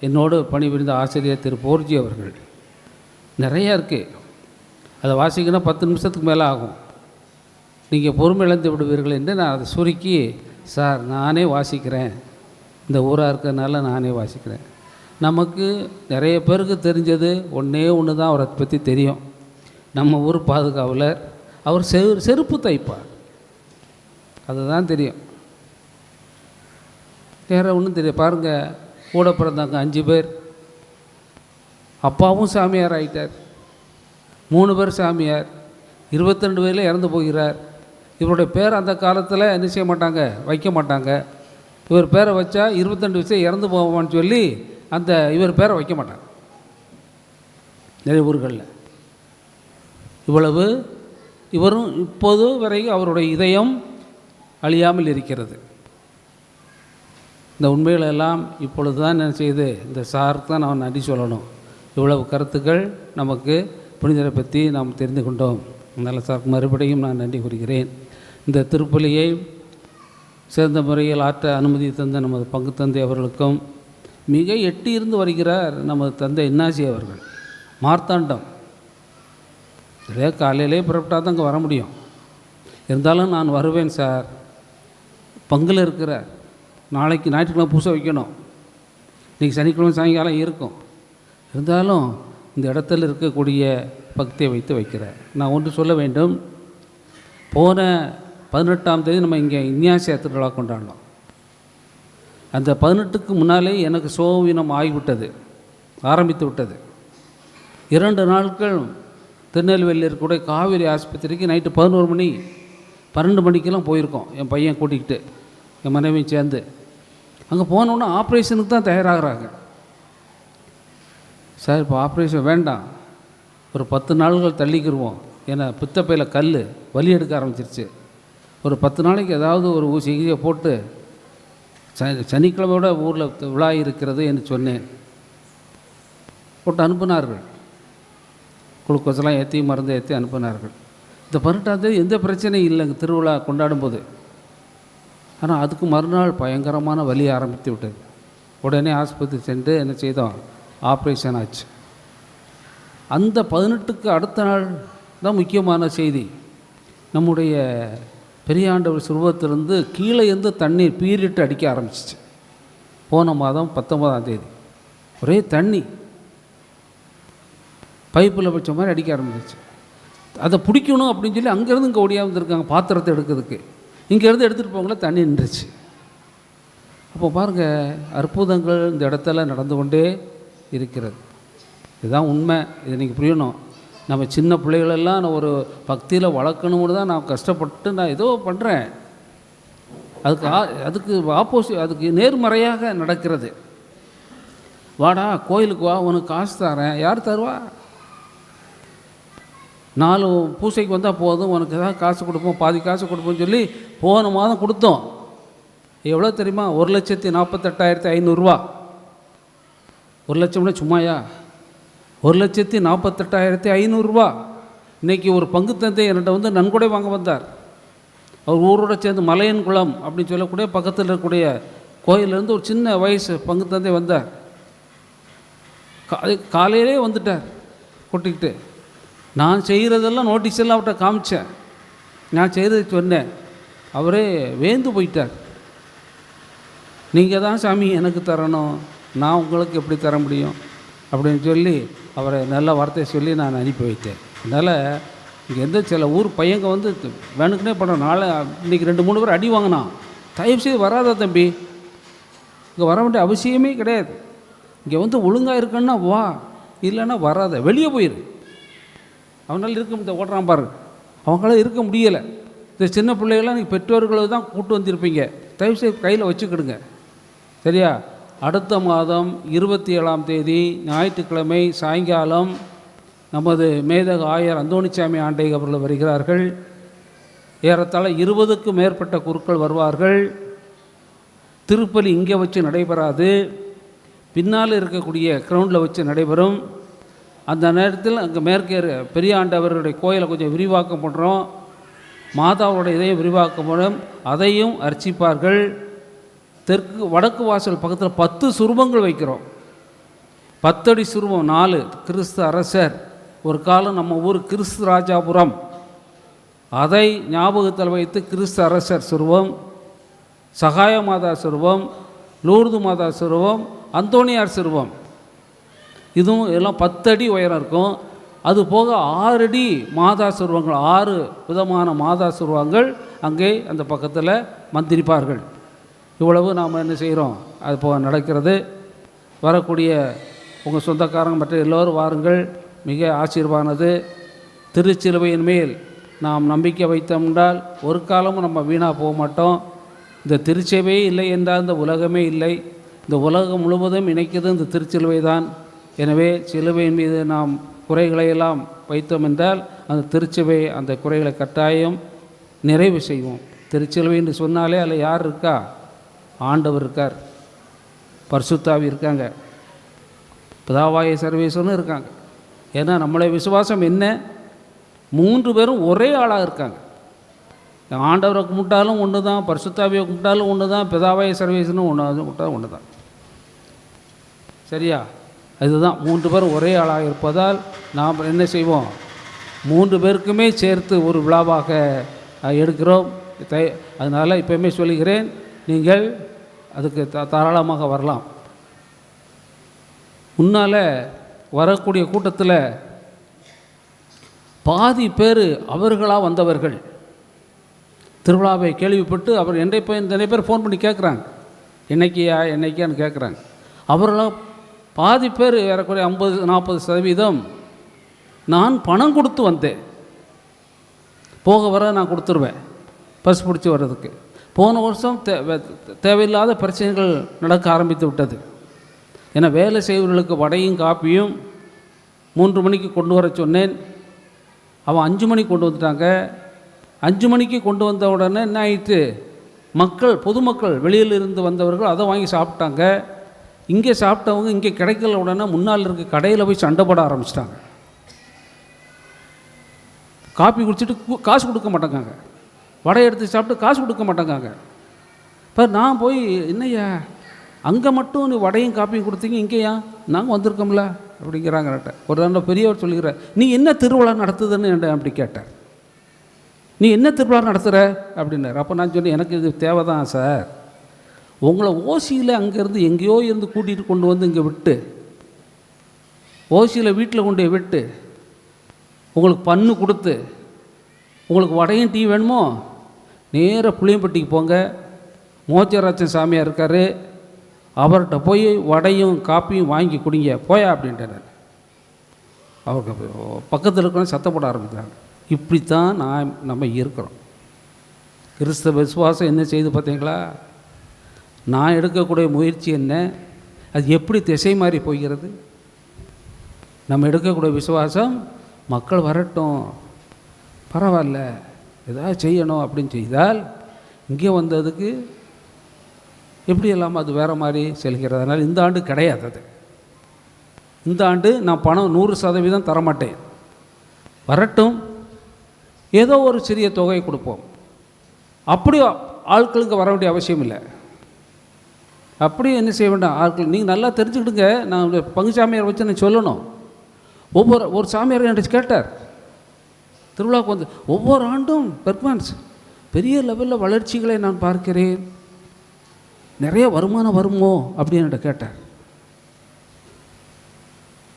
என்னோடு பணிபுரிந்த ஆசிரியர் திரு போர்ஜி அவர்கள். நிறையா இருக்குது, அதை வாசிக்கணும் 10 நிமிஷத்துக்கு மேலே ஆகும். நீங்கள் பொறுமை இழந்து விடுவீர்கள் என்று நான் அதை சுருக்கி, சார் நானே வாசிக்கிறேன், இந்த ஊராக இருக்கிறதுனால நானே வாசிக்கிறேன். நமக்கு நிறைய பேருக்கு தெரிஞ்சது ஒன்று தான் அவரை பற்றி தெரியும். நம்ம ஊர் பாதுகாவலர், அவர் செருப்பு தைப்பார், அதுதான் தெரியும், வேறு ஒன்றும் தெரியும். பாருங்கள், கூட பிறந்தாங்க 5 பேர், அப்பாவும் சாமியார் ஆகிட்டார், 3 பேர் சாமியார், 22 பேரில் இறந்து போகிறார். இவருடைய பேர் அந்த காலத்தில் என்ன செய்ய மாட்டாங்க, வைக்க மாட்டாங்க. இவர் பேரை வச்சா 22 விஷயம் இறந்து போவான்னு சொல்லி அந்த இவர் பேரை வைக்க மாட்டாங்க நிறைய ஊர்களில். இவ்வளவு இவரும் இப்போது வரைக்கும் அவருடைய இதயம் அழியாமல் இருக்கிறது. இந்த உண்மைகளெல்லாம் இப்பொழுது தான் என்ன செய்யுது, இந்த சாருக்கு தான் நாம் நன்றி சொல்லணும். இவ்வளவு கருத்துக்கள் நமக்கு புனிதரை பற்றி நாம் தெரிந்து கொண்டோம். நல்ல சாருக்கு மறுபடியும் நான் நன்றி கூறுகிறேன். இந்த திருப்பலியை சிறந்த முறையில் ஆற்ற அனுமதி தந்த நமது பங்கு தந்தை அவர்களுக்கும், மிக எட்டியிருந்து வருகிறார் நமது தந்தை இன்னாசி அவர்கள், மார்த்தாண்டம். இதே காலையிலே புறப்பட்டால் தான் அங்கே வர முடியும். இருந்தாலும் நான் வருவேன் சார், பங்கில் இருக்கிறார், நாளைக்கு ஞாயிற்றுக்கிழமை பூசை வைக்கணும், இன்றைக்கி சனிக்கிழமை சாயங்காலம் இருக்கும், இருந்தாலும் இந்த இடத்துல இருக்கக்கூடிய பக்தியை வைத்து வைக்கிறார். நான் ஒன்று சொல்ல வேண்டும், போன 18ஆம் தேதி நம்ம இங்கே இன்யாசியா திருவிழா கொண்டாடணும். அந்த 18க்கு முன்னாலே எனக்கு சோவினம் ஆகிவிட்டது, ஆரம்பித்து விட்டது. 2 நாட்கள் திருநெல்வேலியில் இருக்கக்கூடிய காவேரி ஆஸ்பத்திரிக்கு நைட்டு 11 மணி 12 மணிக்கெல்லாம் போயிருக்கோம், என் பையன் கூட்டிகிட்டு என் மனைவியும் சேர்ந்து. அங்கே போனோன்னா ஆப்ரேஷனுக்கு தான் தயாராகிறாங்க. சார் இப்போ ஆப்ரேஷன் வேண்டாம், ஒரு 10 நாள்கள் தள்ளிக்கிடுவோம், ஏன்னா பித்தப்பையில் கல் வலி எடுக்க ஆரம்பிச்சிருச்சு, ஒரு 10 நாளைக்கு ஏதாவது ஒரு சிகிச்சையை போட்டு சனிக்கிழமையோட ஊரில் விழா இருக்கிறது என்று சொன்னேன். போட்டு அனுப்பினார்கள், குளுக்கோஸெல்லாம் ஏற்றி மருந்து ஏற்றி அனுப்பினார்கள். இந்த 18ஆம் தேதி எந்த பிரச்சனையும் இல்லைங்க திருவிழா கொண்டாடும்போது. ஆனால் அதுக்கு மறுநாள் பயங்கரமான வலி ஆரம்பித்து விட்டது. உடனே ஆஸ்பத்திரி சென்று என்ன செய்தோம், ஆப்ரேஷன் ஆச்சு. அந்த 18க்கு அடுத்த நாள் தான் முக்கியமான செய்தி. நம்முடைய பெரியாண்டவர் சுருவத்திலிருந்து கீழே இருந்து தண்ணீர் பீரிட்டு அடிக்க ஆரம்பிச்சிச்சு. போன மாதம் 19ஆம் தேதி ஒரே தண்ணி பைப்பில் வச்ச மாதிரி அடிக்க ஆரம்பிச்சிச்சு. அதை பிடிக்கணும் அப்படின்னு சொல்லி அங்கேருந்து இங்கே ஓடியாக வந்துருக்காங்க பாத்திரத்தை எடுக்கிறதுக்கு. இங்கேருந்து எடுத்துகிட்டு போங்களே, தண்ணி நின்றுச்சு. அப்போ பாருங்கள், அற்புதங்கள் இந்த இடத்துல நடந்து கொண்டே இருக்கிறது. இதுதான் உண்மை, இது நீங்கள் புரியணும். நம்ம சின்ன பிள்ளைகளெல்லாம் நான் ஒரு பக்தியில் வளர்க்கணும்னு தான் நான் கஷ்டப்பட்டு நான் ஏதோ பண்ணுறேன். அதுக்கு ஆப்போசிட், அதுக்கு நேர்மறையாக நடக்கிறது. வாடா கோயிலுக்கு வா, உனக்கு காசு தரேன். யார் தருவா? 4 பூசைக்கு வந்தால் போதும், உனக்கு ஏதாவது காசு கொடுப்போம், பாதி காசு கொடுப்போம்னு சொல்லி போன மாதம் கொடுத்தோம். எவ்வளோ தெரியுமா? 1,48,500 ரூபா. 1 லட்சம்னா சும்மாயா? 1,48,500 ரூபா. இன்றைக்கி ஒரு பங்கு தந்தை என்கிட்ட வந்து நன்கொடை வாங்க வந்தார். அவர் ஊரோட சேர்ந்து மலையன் குளம் அப்படின்னு சொல்லக்கூடிய பக்கத்தில் இருக்கக்கூடிய கோயிலேருந்து ஒரு சின்ன வயசு பங்கு தந்தை வந்தார். காலையிலே வந்துட்டார் கூட்டிக்கிட்டு. நான் செய்கிறதெல்லாம் நோட்டீஸ் எல்லாம் அவர்கிட்ட காமிச்சேன். நான் செய்தது சொன்னேன். அவரே வேந்து போயிட்டார். நீங்கள் தான் சாமி எனக்கு தரணும், நான் உங்களுக்கு எப்படி தர முடியும் அப்படின்னு சொல்லி அவரை நல்ல வார்த்தையை சொல்லி நான் அனுப்பி வைத்தேன். அதனால் இங்கே எந்த சில ஊர் பையங்க வந்து வேணுக்குனே பண்ணுற நாளை இன்றைக்கி 2-3 பேர் அடி வாங்கினான். தயவுசெய்து வராதா தம்பி, இங்கே வர வேண்டிய அவசியமே கிடையாது. இங்கே வந்து ஒழுங்காக இருக்குன்னா வா, இல்லைன்னா வராத, வெளியே போயிரு. அவனால் இருக்க முடியாது, ஓடுறான் பாரு, அவங்களால இருக்க முடியலை. இந்த சின்ன பிள்ளைகள்லாம் நீங்கள் பெற்றோர்களை தான் கூப்பிட்டு வந்திருப்பீங்க, தயவுசெய்து கையில் வச்சுக்கிடுங்க, சரியா? அடுத்த மாதம் 27ஆம் தேதி ஞாயிற்றுக்கிழமை சாயங்காலம் நமது மேதக ஆயர் அந்தோணிசாமி ஆண்டை அவர்கள் வருகிறார்கள். ஏறத்தாழ 20க்கும் மேற்பட்ட குருக்கள் வருவார்கள். திருப்பலி இங்கே வச்சு நடைபெறாது, பின்னால் இருக்கக்கூடிய கிரவுண்டில் வச்சு நடைபெறும். அந்த நேரத்தில் அங்கே மேற்கே பெரிய ஆண்டவருடைய கோயிலை கொஞ்சம் விரிவாக்கம் பண்ணுறோம், மாதாவுடைய இதையும் விரிவாக்கம் பண்ணும், அதையும் அர்ச்சிப்பார்கள். தெற்கு வடக்கு வாசல் பக்கத்தில் 10 சுரூபங்கள் வைக்கிறோம். 10 அடி சுரூபம் 4 கிறிஸ்து அரசர், ஒரு காலம் நம்ம ஊர் கிறிஸ்து ராஜாபுரம், அதை ஞாபகத்தில் வைத்து கிறிஸ்து அரசர் சுரூபம், சகாய மாதா சுரூபம், லூர்து மாதா சுரூபம், அந்தோணியார் சுரூபம், இதுவும் எல்லாம் 10 அடி உயரம் இருக்கும். அது போக 6 அடி மாதா சுரூபங்கள், 6 விதமான மாதா சுரூபங்கள் அங்கே அந்த பக்கத்தில் மந்திரிப்பார்கள். இவ்வளவு நாம் என்ன செய்கிறோம், அது போக நடக்கிறது. வரக்கூடிய உங்கள் சொந்தக்காரங்க மற்ற எல்லோரும் வாருங்கள், மிக ஆசீர்வானது. திருச்சிலுவையின் மேல் நாம் நம்பிக்கை வைத்தோம்னால் ஒரு காலமும் நம்ம வீணாக போக மாட்டோம். இந்த திருச்சபையே இல்லை என்றால் இந்த உலகமே இல்லை. இந்த உலகம் முழுவதும் இணைக்கிறது இந்த திருச்சிலுவை தான். எனவே சிலுவையின் மீது நாம் குறைகளை எல்லாம் வைத்தோம் என்றால் அந்த திருச்சபை அந்த குறைகளை கட்டாயம் நிறைவு செய்வோம். திருச்சிலுவை என்று சொன்னாலே அதில் யார் இருக்கா? ஆண்டவர் இருக்கார், பரிசுத்தாவி இருக்காங்க, பிதாவாய சர்வேஸ்வரனும் இருக்காங்க. ஏன்னா நம்மளுடைய விசுவாசம் என்ன, 3 பேரும் ஒரே ஆளாக இருக்காங்க. ஆண்டவரை கும்பிட்டாலும் ஒன்று தான், பரிசுத்தாவியை கும்பிட்டாலும் ஒன்று தான், பிதாவாய சர்வேஸ்வரனும் கும்பிட்டாலும் ஒன்று தான், சரியா? அதுதான் 3 பேரும் ஒரே ஆளாக இருப்பதால் நாம் என்ன செய்வோம், 3 பேருக்குமே சேர்த்து ஒரு விழாவாக எடுக்கிறோம். அதனால் இப்போயுமே சொல்லுகிறேன், நீங்கள் அதுக்கு தாராளமாக வரலாம். முன்னால் வரக்கூடிய கூட்டத்தில் பாதி பேர் அவர்களாக வந்தவர்கள் திருவிழாவை கேள்விப்பட்டு அவர் நிறைய பேர் ஃபோன் பண்ணி கேட்குறாங்க, என்னைக்கியான்னு கேட்குறாங்க. அவர்களாம் பாதி பேர் ஏறக்குறைய 50-40% நான் பணம் கொடுத்து வந்தேன், போக வர நான் கொடுத்துருவேன் பஸ் பிடிச்சி வர்றதுக்கு. போன வருஷம் தேவையில்லாத பிரச்சனைகள் நடக்க ஆரம்பித்து விட்டது. ஏன்னா வேலை செய்வர்களுக்கு வடையும் காப்பியும் 3 மணிக்கு கொண்டு வர சொன்னேன், அவன் 5 மணிக்கு கொண்டு வந்துட்டாங்க. 5 மணிக்கு கொண்டு வந்த உடனே என்ன ஆயிடுச்சு, பொதுமக்கள் வெளியிலிருந்து வந்தவர்கள் அதை வாங்கி சாப்பிட்டாங்க. இங்கே சாப்பிட்டவங்க இங்கே கிடைக்கல உடனே முன்னால் இருக்க கடையில் போய் சண்டை போட ஆரம்பிச்சிட்டாங்க. காப்பி குடிச்சிட்டு காசு கொடுக்க மாட்டேங்காங்க, வடை எடுத்து சாப்பிட்டு காசு கொடுக்க மாட்டேங்காங்க. இப்போ நான் போய் என்னையா அங்கே மட்டும் நீ வடையும் காப்பியும் கொடுத்தீங்க, இங்கேயா நாங்கள் வந்திருக்கோம்ல அப்படிங்கிறாங்க. ஒரு நல்ல பெரியவர் சொல்லுகிற, நீ என்ன திருவிழா நடத்துதுன்னு அப்படி கேட்டார். நீ என்ன திருவிழா நடத்துகிற அப்படின்னார். அப்போ நான் சொன்னேன், எனக்கு இது தேவை தான் சார், உங்களை ஓசியில் அங்கேருந்து எங்கேயோ இருந்து கூட்டிகிட்டு கொண்டு வந்து இங்கே விட்டு, ஓசியில் வீட்டில் கொண்டு விட்டு உங்களுக்கு பண்ணு கொடுத்து, உங்களுக்கு வடையும் டீ வேணுமோ நேராக புளியம்பட்டிக்கு போங்க, மோச்சராஜன் சாமியார் இருக்கார், அவர்கிட்ட போய் வடையும் காப்பியும் வாங்கி குடிங்க போயா அப்படின்ட்டு அவருக்கு பக்கத்தில் இருக்கிற சத்தம் போட ஆரம்பிக்கிறாங்க. இப்படித்தான் நம்ம இருக்கிறோம். கிறிஸ்தவ விசுவாசம் என்ன செய்து பார்த்தீங்களா? நான் எடுக்கக்கூடிய முயற்சி என்ன, அது எப்படி திசை மாறி போகிறது? நம்ம எடுக்கக்கூடிய விசுவாசம் மக்கள் வரட்டும், பரவாயில்ல, ஏதாவது செய்யணும் அப்படின்னு செய்தால் இங்கே வந்ததுக்கு எப்படி இல்லாமல் அது வேறு மாதிரி செல்கிறது. அதனால் இந்த ஆண்டு கிடையாது. அது இந்த ஆண்டு நான் பணம் 100% தரமாட்டேன், வரட்டும், ஏதோ ஒரு சிறிய தொகையை கொடுப்போம். அப்படி ஆட்களுக்கு வர வேண்டிய அவசியம் இல்லை. அப்படி என்ன செய்ய வேண்டாம், ஆட்கள் நீங்கள் நல்லா தெரிஞ்சுக்கிடுங்க. நான் பங்கு சாமியார் வச்சு நான் சொல்லணும். ஒரு சாமியார் என்கிட்ட கேட்டார், திருவிழாவுக்கு வந்து ஒவ்வொரு ஆண்டும் பெர்ஃபார்மன்ஸ் பெரிய லெவலில் வளர்ச்சிகளை நான் பார்க்கிறேன். நிறைய வருமானம் வருமோ அப்படின்னு என்கிட்ட கேட்டார்.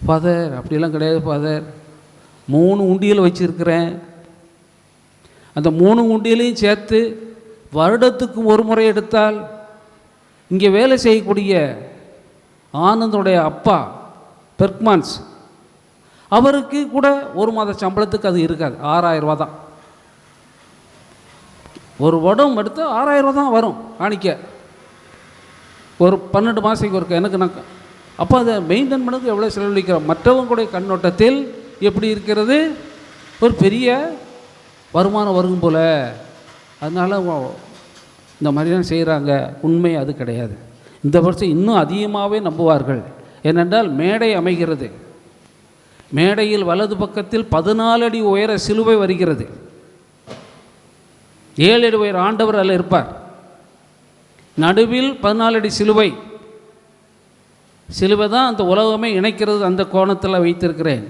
ஃபாதர் அப்படிலாம் கிடையாது ஃபாதர், 3 உண்டியல் வச்சுருக்கிறேன். அந்த 3 உண்டியலையும் சேர்த்து வருடத்துக்கு ஒரு முறை எடுத்தால் இங்கே வேலை செய்யக்கூடிய ஆனந்தனுடைய அப்பா பெர்க்மான்ஸ் அவருக்கு கூட ஒரு மாத சம்பளத்துக்கு அது இருக்காது. 6000 ரூபா தான். ஒரு வருடம் எடுத்து 6000 ரூபா தான் வரும் காணிக்க. ஒரு 12 மாதத்துக்கு ஒரு எனக்கு நான் அப்போ அதை மெயின்டைன் பண்ணதுக்கு எவ்வளோ செலவழிக்கிறோம். மற்றவங்களுடைய கண்ணோட்டத்தில் எப்படி இருக்கிறது, ஒரு பெரிய வருமானம் வரும் போல். அதனால் இந்த மாதிரிலாம் செய்கிறாங்க. உண்மை அது கிடையாது. இந்த வருஷம் இன்னும் அதிகமாகவே நம்புவார்கள். ஏனென்றால் மேடை அமைகிறது. மேடையில் வலது பக்கத்தில் 14 அடி உயர சிலுவை வருகிறது. 7 அடி உயர ஆண்டவர் அதில் இருப்பார். நடுவில் 14 அடி சிலுவை. சிலுவை தான் அந்த உலகமே இணைக்கிறது. அந்த கோணத்தில் வைத்திருக்கிறேன்.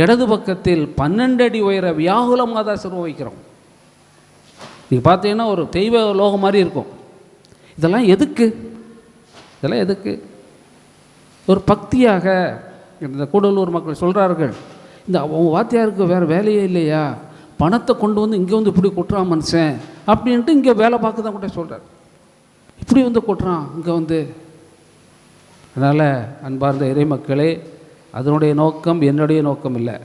இடது பக்கத்தில் 12 அடி உயர வியாகுல மாதா சிலுவை வைக்கிறோம். நீங்கள் பார்த்தீங்கன்னா ஒரு தெய்வ லோகம் மாதிரி இருக்கும். இதெல்லாம் எதுக்கு? இதெல்லாம் எதுக்கு? ஒரு பக்தியாக இந்த கூடலூர் மக்கள் சொல்கிறார்கள், இந்த அவங்க வாத்தியாருக்கு வேறு வேலையே இல்லையா, பணத்தை கொண்டு வந்து இங்கே வந்து இப்படி கொட்டுறான் மனுஷன் அப்படின்ட்டு இங்கே வேலை பார்க்க தான் கூட சொல்கிறார். இப்படி வந்து கொட்டுறான் இங்கே வந்து. அதனால் அன்பார்ந்த இறை மக்களே, அதனுடைய நோக்கம் என்னுடைய நோக்கம் இல்லை,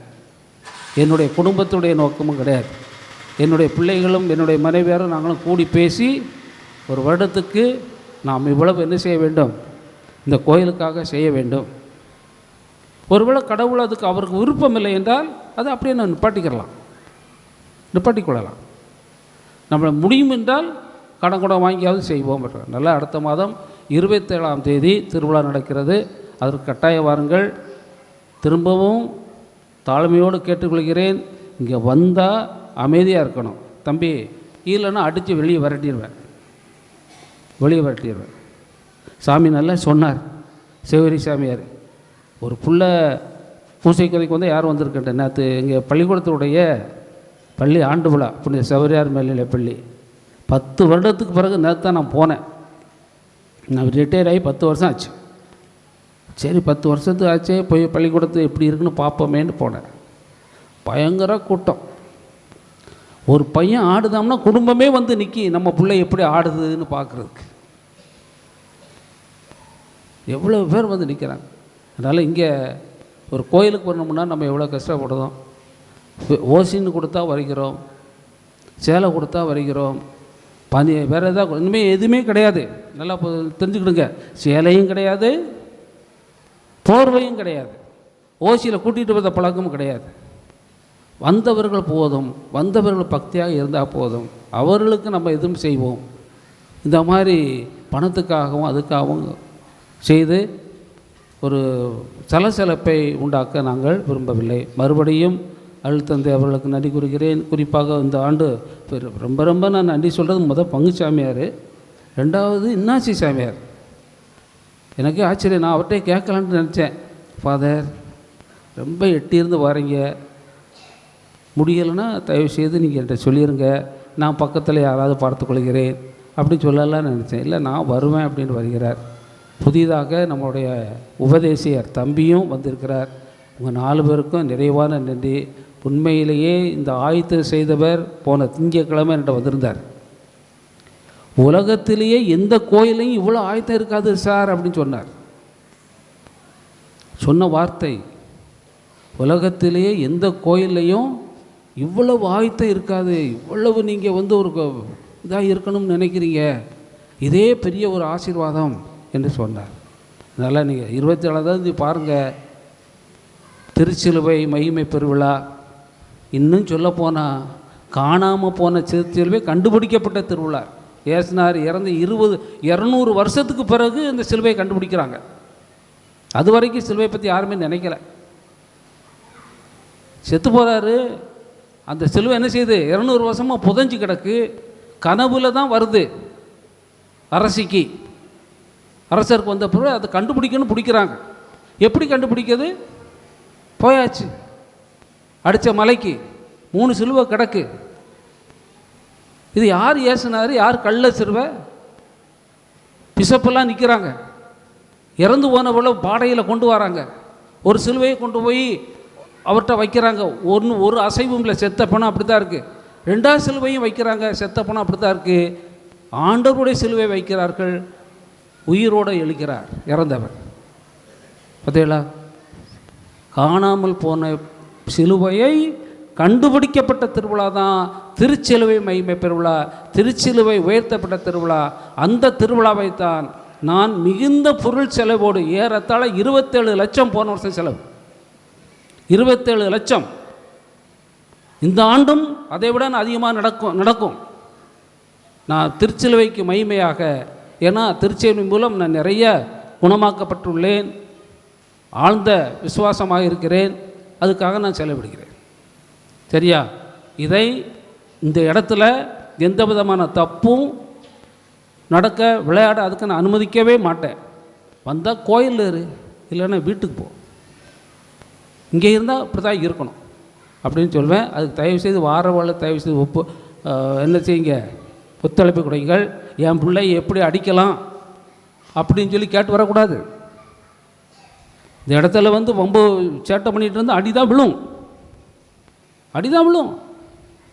என்னுடைய குடும்பத்துடைய நோக்கமும் கிடையாது. என்னுடைய பிள்ளைகளும் என்னுடைய மனைவியாரும் நாங்களும் கூடி பேசி ஒரு வருடத்துக்கு நாம் இவ்வளவு என்ன செய்ய வேண்டும், இந்த கோயிலுக்காக செய்ய வேண்டும். ஒருவேளை கடவுள் அதுக்கு அவருக்கு விருப்பம் இல்லை என்றால் அதை அப்படியே நான் நிப்பாட்டிக்கொள்ளலாம். நம்மளை முடியும் என்றால் கடன் கூட வாங்கியாவது செய்வோம். நல்லா அடுத்த மாதம் 27ஆம் தேதி திருவிழா நடக்கிறது. அதற்கு கட்டாய வாருங்கள். திரும்பவும் தாழ்மையோடு கேட்டுக்கொள்கிறேன், இங்கே வந்தால் அமைதியாக இருக்கணும். தம்பி இல்லைன்னா அடித்து வெளியே விரட்டிடுவேன். சாமி நல்லா சொன்னார். சிவரி சாமியார் ஒரு புள்ள பூசை கொதிக்கு வந்து யாரும் வந்திருக்கேன். நேற்று எங்கள் பள்ளிக்கூடத்துடைய பள்ளி ஆண்டு விழா புனித சிவரியார் மேல்நிலை பள்ளி 10 வருடத்துக்கு பிறகு நேற்று தான் நான் போனேன். நான் ரிட்டையர் ஆகி 10 வருஷம் ஆச்சு. சரி 10 வருஷத்துக்கு ஆச்சே, போய் பள்ளிக்கூடத்து எப்படி இருக்குன்னு பார்ப்போமேன்னு போனேன். பயங்கர கூட்டம். ஒரு பையன் ஆடுதாம்னா குடும்பமே வந்து நிற்கி நம்ம பிள்ளை எப்படி ஆடுதுன்னு பார்க்குறதுக்கு எவ்வளோ பேர் வந்து நிற்கிறாங்க. அதனால் இங்கே ஒரு கோயிலுக்கு வரணும்னா நம்ம எவ்வளோ கஷ்டப்படுறோம். ஓசின்னு கொடுத்தா வருகிறோம், சேலை கொடுத்தா வருகிறோம், பனி வேறு எதாவது இனிமேல் எதுவுமே கிடையாது. நல்லா தெரிஞ்சுக்கிடுங்க, சேலையும் கிடையாது, போர்வையும் கிடையாது, ஓசியில் கூட்டிகிட்டு வந்த பழக்கமும் கிடையாது. வந்தவர்கள் போதும், வந்தவர்கள் பக்தியாக இருந்தால் போதும், அவர்களுக்கு நம்ம எதுவும் செய்வோம். இந்த மாதிரி பணத்துக்காகவும் அதுக்காகவும் செய்து ஒரு சலசலப்பை உண்டாக்க நாங்கள் விரும்பவில்லை. மறுபடியும் அருள்தந்தை அவர்களுக்கு நன்றி கூறுகிறேன். குறிப்பாக இந்த ஆண்டு ரொம்ப நான் நன்றி சொல்கிறது பங்குசாமியார், 2வது இன்னாசி சாமியார். எனக்கே ஆச்சரியம். நான் அவர்கிட்ட கேட்கலான்னு நினச்சேன், ஃபாதர் ரொம்ப எட்டியிருந்து வரீங்க, முடியலைன்னா தயவுசெய்து நீங்கள் என்கிட்ட சொல்லிடுங்க, நான் பக்கத்தில் யாராவது பார்த்துக்கொள்கிறேன் அப்படின்னு சொல்லலாம்னு நினச்சேன். இல்லை நான் வருவேன் அப்படின்னு வருகிறார். புதிதாக நம்மளுடைய உபதேசியர் தம்பியும் வந்திருக்கிறார். உங்கள் 4 பேருக்கும் நிறைவான நன்றி. உண்மையிலேயே இந்த ஆயத்தம் செய்தவர் போன திங்கட்கிழமை என்கிட்ட வந்திருந்தார். உலகத்திலேயே எந்த கோயிலையும் இவ்வளோ ஆயத்தம் இருக்காது சார் அப்படின்னு சொன்னார். சொன்ன வார்த்தை, உலகத்திலேயே எந்த கோயில்லையும் இவ்வளவு ஆயத்தம் இருக்காது, இவ்வளவு நீங்கள் வந்து ஒரு இதாக இருக்கணும்னு நினைக்கிறீங்க, இதே பெரிய ஒரு ஆசீர்வாதம் என்று சொன்னார். அதனால் நீங்கள் 27ஆம் தேதி பாருங்கள், திருச்சிலுவை மகிமை பெருவிழா. இன்னும் சொல்லப்போனால் காணாமல் போன திருச்சிலுவை கண்டுபிடிக்கப்பட்ட திருவிழா. ஏசுனார் இறந்து 200 வருஷத்துக்கு பிறகு இந்த சிலுவையை கண்டுபிடிக்கிறாங்க. அது வரைக்கும் சிலுவை பற்றி யாருமே நினைக்கல. செத்து போகிறாரு, அந்த சிலுவை என்ன செய்யுது, 200 வருஷமாக புதைஞ்சு கிடக்கு. கனவுல தான் வருது அரசருக்கு வந்த பிறகு அதை கண்டுபிடிக்கணும் பிடிக்கிறாங்க. எப்படி கண்டுபிடிக்கிறது, போயாச்சு அடித்த மலைக்கு 3 சிலுவை கிடக்கு. இது யார் ஏசுனார்? யார் கள்ள சிலுவை? பிசப்பெல்லாம் நிற்கிறாங்க. இறந்து போனவள பாடையில் கொண்டு வராங்க. ஒரு சிலுவையை கொண்டு போய் அவர்கிட்ட வைக்கிறாங்க. ஒரு அசைவும் இல்லை, செத்த பணம் அப்படி தான் இருக்குது. 2வது சிலுவையும் வைக்கிறாங்க, செத்த பணம் அப்படி தான் இருக்குது. ஆண்டவருடைய சிலுவை வைக்கிறார்கள், உயிரோடு எழுக்கிறார் இறந்தவர். பார்த்தீங்களா? காணாமல் போன சிலுவையை கண்டுபிடிக்கப்பட்ட திருவிழா தான் திருச்சிலுவை மகிமை பெருவிழா, திருச்சிலுவை உயர்த்தப்பட்ட திருவிழா. அந்த திருவிழாவை தான் நான் மிகுந்த பொருள் செலவோடு, ஏறத்தாழ 27 லட்சம் போன வருஷம் செலவு, 27 லட்சம். இந்த ஆண்டும் அதை விட அதிகமாக நடக்கும். நான் திருச்சிலுவைக்கு மகிமையாக, ஏன்னா திருச்சிலுவை மூலம் நான் நிறைய குணமாக்கப்பட்டுள்ளேன், ஆழ்ந்த விசுவாசமாக இருக்கிறேன், அதுக்காக நான் செலவிடுகிறேன். சரியா? இதை இந்த இடத்துல எந்த விதமான தப்பும் நடக்க விளையாட அதுக்கு நான் அனுமதிக்கவே மாட்டேன். வந்தால் கோயிலில் இரு, இல்லைன்னா வீட்டுக்கு போ, இங்கே இருந்தால் இப்படி தான் இருக்கணும் அப்படின்னு சொல்வேன். அதுக்கு தயவுசெய்து வாரவாழ தயவுசெய்து என்ன செய்யுங்க, ஒத்துழைப்பு கொடுங்கள். என் பிள்ளை எப்படி அடிக்கலாம் அப்படின்னு சொல்லி கேட்டு வரக்கூடாது. இந்த இடத்துல வந்து ரொம்ப சேட்டை பண்ணிகிட்டு இருந்தால் அடிதான் விழும்,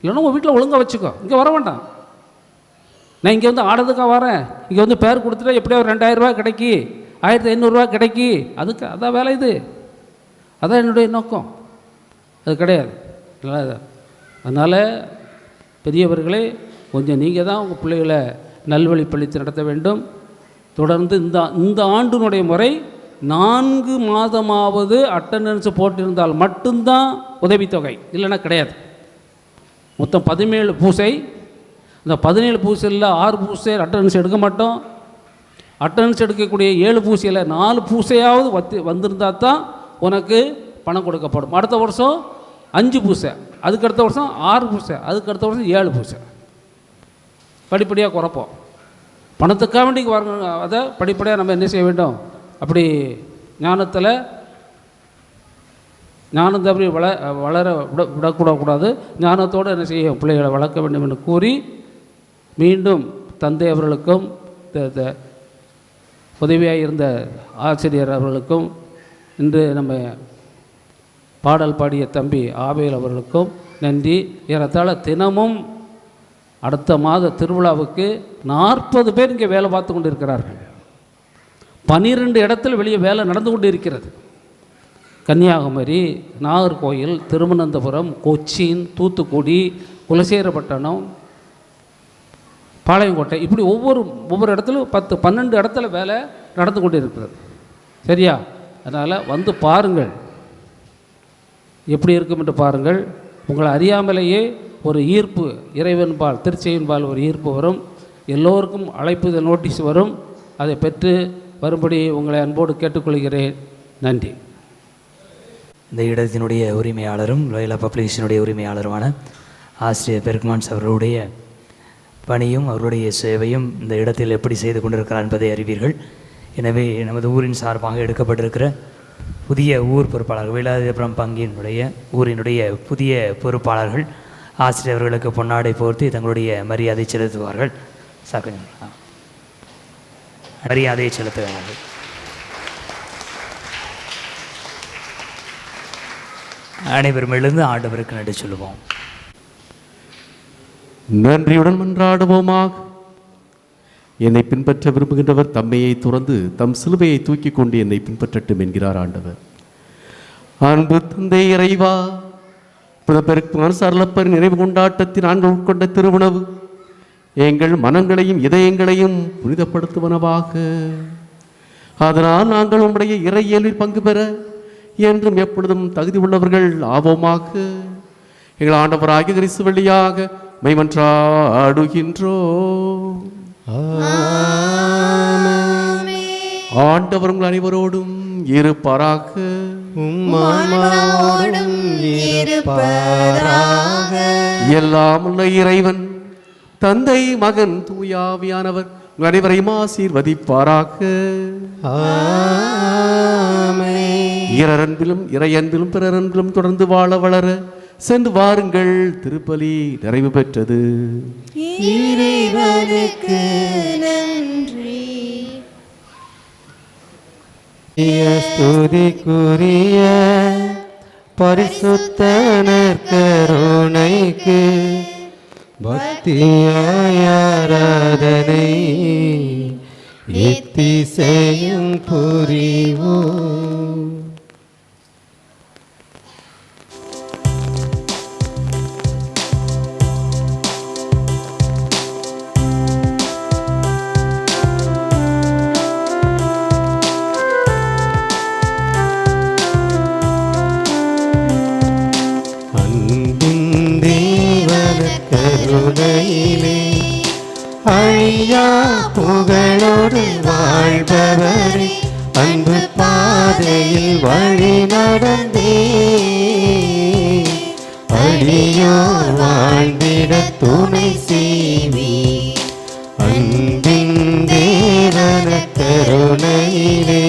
இல்லைன்னா உங்கள் வீட்டில் ஒழுங்காக வச்சுக்கோ, இங்கே வர வேண்டாம். நான் இங்கே வந்து ஆடுறதுக்காக வரேன், இங்கே வந்து பேர் கொடுத்துட்டா எப்படியோ 2000 ரூபா கிடைக்கி, 1500 ரூபா கிடைக்கி, அதுக்கு அதான் வேலை. இது அதான் என்னுடைய நோக்கம், அது கிடையாது. அதனால் பெரியவர்களே, கொஞ்சம் நீங்கள் தான் உங்கள் பிள்ளைகளை நல்வழி பழித்து நடத்த வேண்டும். தொடர்ந்து இந்த ஆண்டினுடைய முறை 4 மாதமாவது அட்டண்டன்ஸ் போட்டிருந்தால் மட்டும்தான் உதவித்தொகை, இல்லைன்னா கிடையாது. மொத்தம் 17 பூசை. இந்த 17 பூசையில் 6 பூசை அட்டண்டன்ஸ் எடுக்க மாட்டோம். அட்டண்டன்ஸ் எடுக்கக்கூடிய 7 பூசையில் 4 பூசையாவது வந்திருந்தால் தான் உனக்கு பணம் கொடுக்கப்படும். அடுத்த வருஷம் 5 பூசை, அதுக்கடுத்த வருஷம் 6 பூசை, அதுக்கடுத்த வருஷம் 7 பூசை. படிப்படியாக குறைப்போம். பணத்துக்காக வேண்டி வரணும், அதை படிப்படியாக நம்ம என்ன செய்ய வேண்டும்? அப்படி ஞானம் தவறி வளர விடக்கூடாது. ஞானத்தோடு என்ன செய்யும்? பிள்ளைகளை வளர்க்க வேண்டும் என்று கூறி, மீண்டும் தந்தை அவர்களுக்கும் உதவியாக இருந்த ஆசிரியர் அவர்களுக்கும், இன்று நம்ம பாடல் பாடிய தம்பி ஆபேல் அவர்களுக்கும் நன்றி. ஏறத்தாழ தினமும் அடுத்த மாத திருவிழாவுக்கு 40 பேர் இங்கே வேலை பார்த்து கொண்டு இருக்கிறார்கள். 12 இடத்துல வெளியே வேலை நடந்து கொண்டு இருக்கிறது. கன்னியாகுமரி, நாகர்கோயில், திருவனந்தபுரம், கொச்சின், தூத்துக்குடி, குலசேகரப்பட்டினம், பாளையங்கோட்டை, இப்படி ஒவ்வொரு இடத்துலையும் 10-12 இடத்துல வேலை நடந்து கொண்டு இருக்கிறது. சரியா? அதனால் வந்து பாருங்கள், எப்படி இருக்கும் என்று பாருங்கள். உங்களை அறியாமலேயே ஒரு ஈர்ப்பு, இறைவன்பால் திருச்செயின்பால் ஒரு ஈர்ப்பு வரும். எல்லோருக்கும் அழைப்புதல் நோட்டீஸ் வரும். அதை பெற்று வரும்படி உங்களை அன்போடு கேட்டுக்கொள்கிறேன். நன்றி. இந்த இடத்தினுடைய உரிமையாளரும் லோயலா பப்ளிகேஷனுடைய உரிமையாளருமான ஆசிரியர் பெர்க்மான்ஸ் அவர்களுடைய பணியும் அவருடைய சேவையும் இந்த இடத்தில் எப்படி செய்து கொண்டிருக்கிறார் என்பதை அறிவீர்கள். எனவே நமது ஊரின் சார்பாக எடுக்கப்பட்டிருக்கிற புதிய ஊர் பொறுப்பாளர்கள், வேலாயுதபுரம் பங்கினுடைய ஊரினுடைய புதிய பொறுப்பாளர்கள் ஆசிரியர்களுக்கு பொன்னாடை போர்த்தி தங்களுடைய மரியாதை செலுத்துவார்கள். மரியாதையை செலுத்துகிறார்கள். அனைவரும் எழுந்து ஆண்டவருக்கு நன்றி சொல்லுவோம். நன்றியுடன் மன்றாடுவோமாக. என்னை பின்பற்ற விரும்புகின்றவர் தம்மையை துறந்து தம் சிலுவையை தூக்கி கொண்டு என்னை பின்பற்றட்டும் என்கிறார் ஆண்டவர். அன்பு தந்தை இறைவா, சரளப்பர் நிறைவு கொண்டாட்டத்தின் நாங்கள் உட்கொண்ட திருவுணவு எங்கள் மனங்களையும் இதயங்களையும் புனிதப்படுத்துவனவாக. அதனால் நாங்கள் உம்முடைய இறையியலில் பங்கு பெற என்றும் எப்பொழுதும் தகுதி உள்ளவர்கள் ஆவோமாக. எங்கள் ஆண்டவராகிய கிறிஸ்து வழியாக மைமன்றாடுகின்றோம். ஆண்டவர் உங்கள் அனைவரோடும் இருப்பாராக. எல்லாம் உள்ள இறைவன் தந்தை மகன் தூயாவியானவர் உங்கள் அனைவரையும் ஆசீர்வதிப்பாராக. இறையன்பிலும் பிறரன்பிலும் தொடர்ந்து வாழ வளர சென்று வாருங்கள், திருப்பலி நிறைவு பெற்றது. இறைவனுக்கு நன்றி. ஸ்துதிக்குரிய பரிசுத்த நற்கருணைக்கு பக்தியாய் ஆராதனை எத்திசையும் புரிவோம். அழியா புகழோடு வாழ்பவரே, அன்பு பாதையில் வழி நடந்தே அடியோர் வாழ்ந்திட துணை செய்வி. அன்பின் தேவன கருணையிலே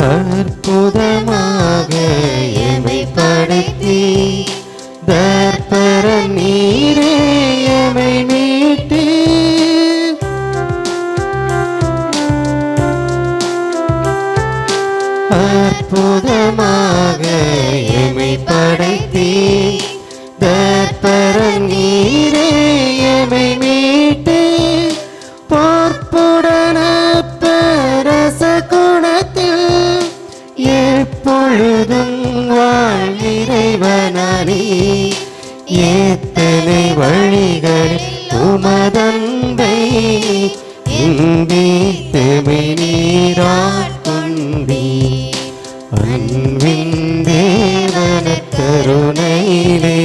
அற்புதமாக எமை படைத்தி தர்ப்பர நீரே எமை மீட்டு அற்புதமாக எமை படைத்தி தர்ப்பர நீரே எமை மீட்டு பொற்புடன பரச குணத்தில் எப்பொழுதும் வாழ்நிறைவனானே. எத்தனை வழிகளில் உமதன்பை இந்தித்தமை நீராட்கொண்டே. அன்பின் தேவன கருணையிலே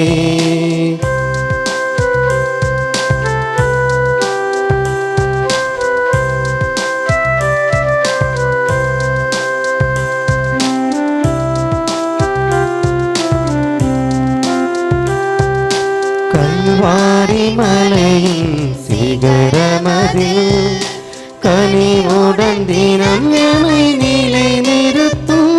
கல்வாரி மலையின் சிகரமதில் கனிவுடன் தினம் எமை நிலை நிறுத்தும்.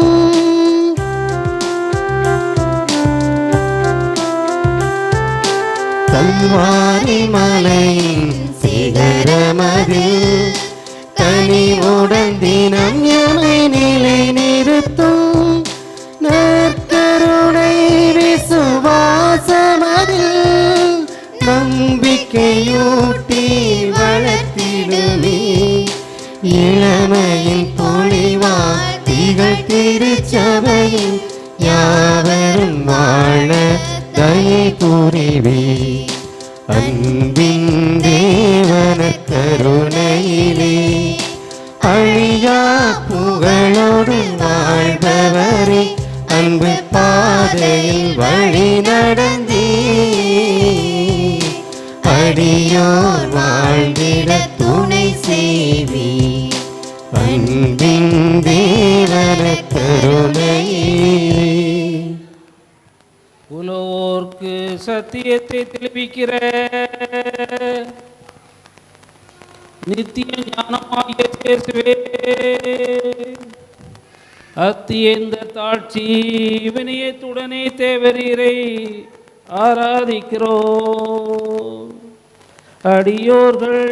கல்வாரி மலையின் சிகரமதில் கனிவுடன் தினம் எமை நிலை நிறுத்தும். நற்கருணை விசுவாசமதில் நம்பிக்கையூட்டி வளர்த்திடுமே. இளமையின் பொழிவாய் திகழ் திருச்சபையின் யாவரும் வாழ தயை புரிவே. அன்பின் தேவன கருணையிலே அழியா புகழோடு வாழ்பவரே, அன்பு பாதையில் வழி நடந்தே அடியோர் வாழ்ந்திட துணை செய்வி. அன்பின் தேவன கருணையிலே உலோர்க்கு சத்தியத்தை தெளிவிக்கிற நித்திய ஞானமாகிய இயேசுவே, அத்தியந்த தாட்சி வினயத்துடனே தேவரீரை ஆராதிக்கிறோம். அடியோர்கள்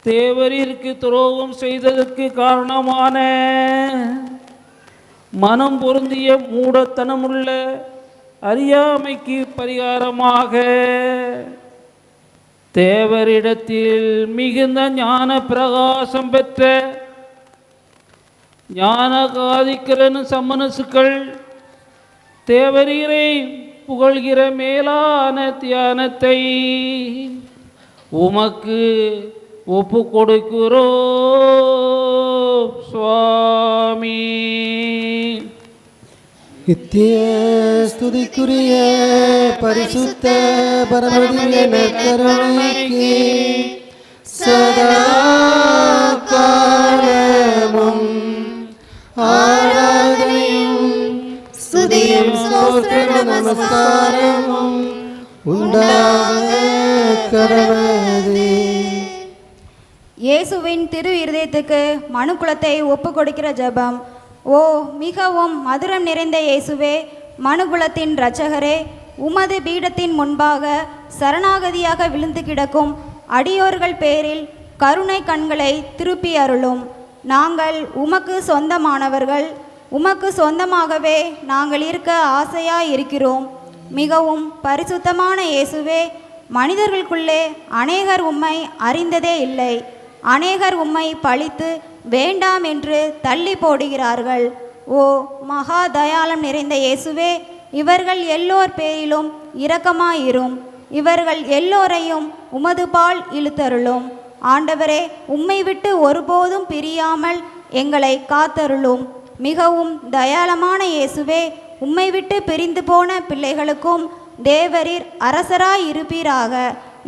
தேவரீருக்கு துரோகம் செய்ததற்கு காரணமான மனம் பொருந்திய மூடத்தனமுள்ள அறியாமைக்கு பரிகாரமாக தேவரிடத்தில் மிகுந்த ஞான பிரகாசம் பெற்ற ஞானகாதிக்கரன் சம்மனசுக்கள் தேவரீரை புகழ்கிற மேலான தியானத்தை உமக்கு ஒப்பு கொடுக்கிறோம் சுவாமி. நித்திய ஸ்துதிக்குரிய பரிசுத்த பரமதிய நற்கருணைக்கு சதா காலமும் ஆராதனையும் ஸ்துதியும் இயேசுவின் திரு இருதயத்துக்கு மனுக்குலத்தை ஒப்பு கொடுக்கிற ஜெபம். ஓ மிகவும் மதுரம் நிறைந்த இயேசுவே, மனுகுலத்தின் இரட்சகரே, உமது பீடத்தின் முன்பாக சரணாகதியாக விழுந்து கிடக்கும் அடியோர்கள் பேரில் கருணை கண்களை திருப்பி அருளும். நாங்கள் உமக்கு சொந்தமானவர்கள், உமக்கு சொந்தமாகவே நாங்கள் இருக்க ஆசையாய் இருக்கிறோம். மிகவும் பரிசுத்தமான இயேசுவே, மனிதர்களுக்குள்ளே அநேகர் உம்மை அறிந்ததே இல்லை. அநேகர் உம்மை பழித்து வேண்டாம் என்று தள்ளி போடுகிறார்கள். ஓ மகா தயாளம் நிறைந்த இயேசுவே, இவர்கள் எல்லோர் பேரிலும் இரக்கமாயிரும். இவர்கள் எல்லோரையும் உமது பால் இழுத்தருளும். ஆண்டவரே, உம்மை விட்டு ஒருபோதும் பிரியாமல் எங்களை காத்தருளும். மிகவும் தயாளமான இயேசுவே, உம்மை விட்டு பிரிந்து போன பிள்ளைகளுக்கும் தேவரீர் அரசராய் இருப்பீராக.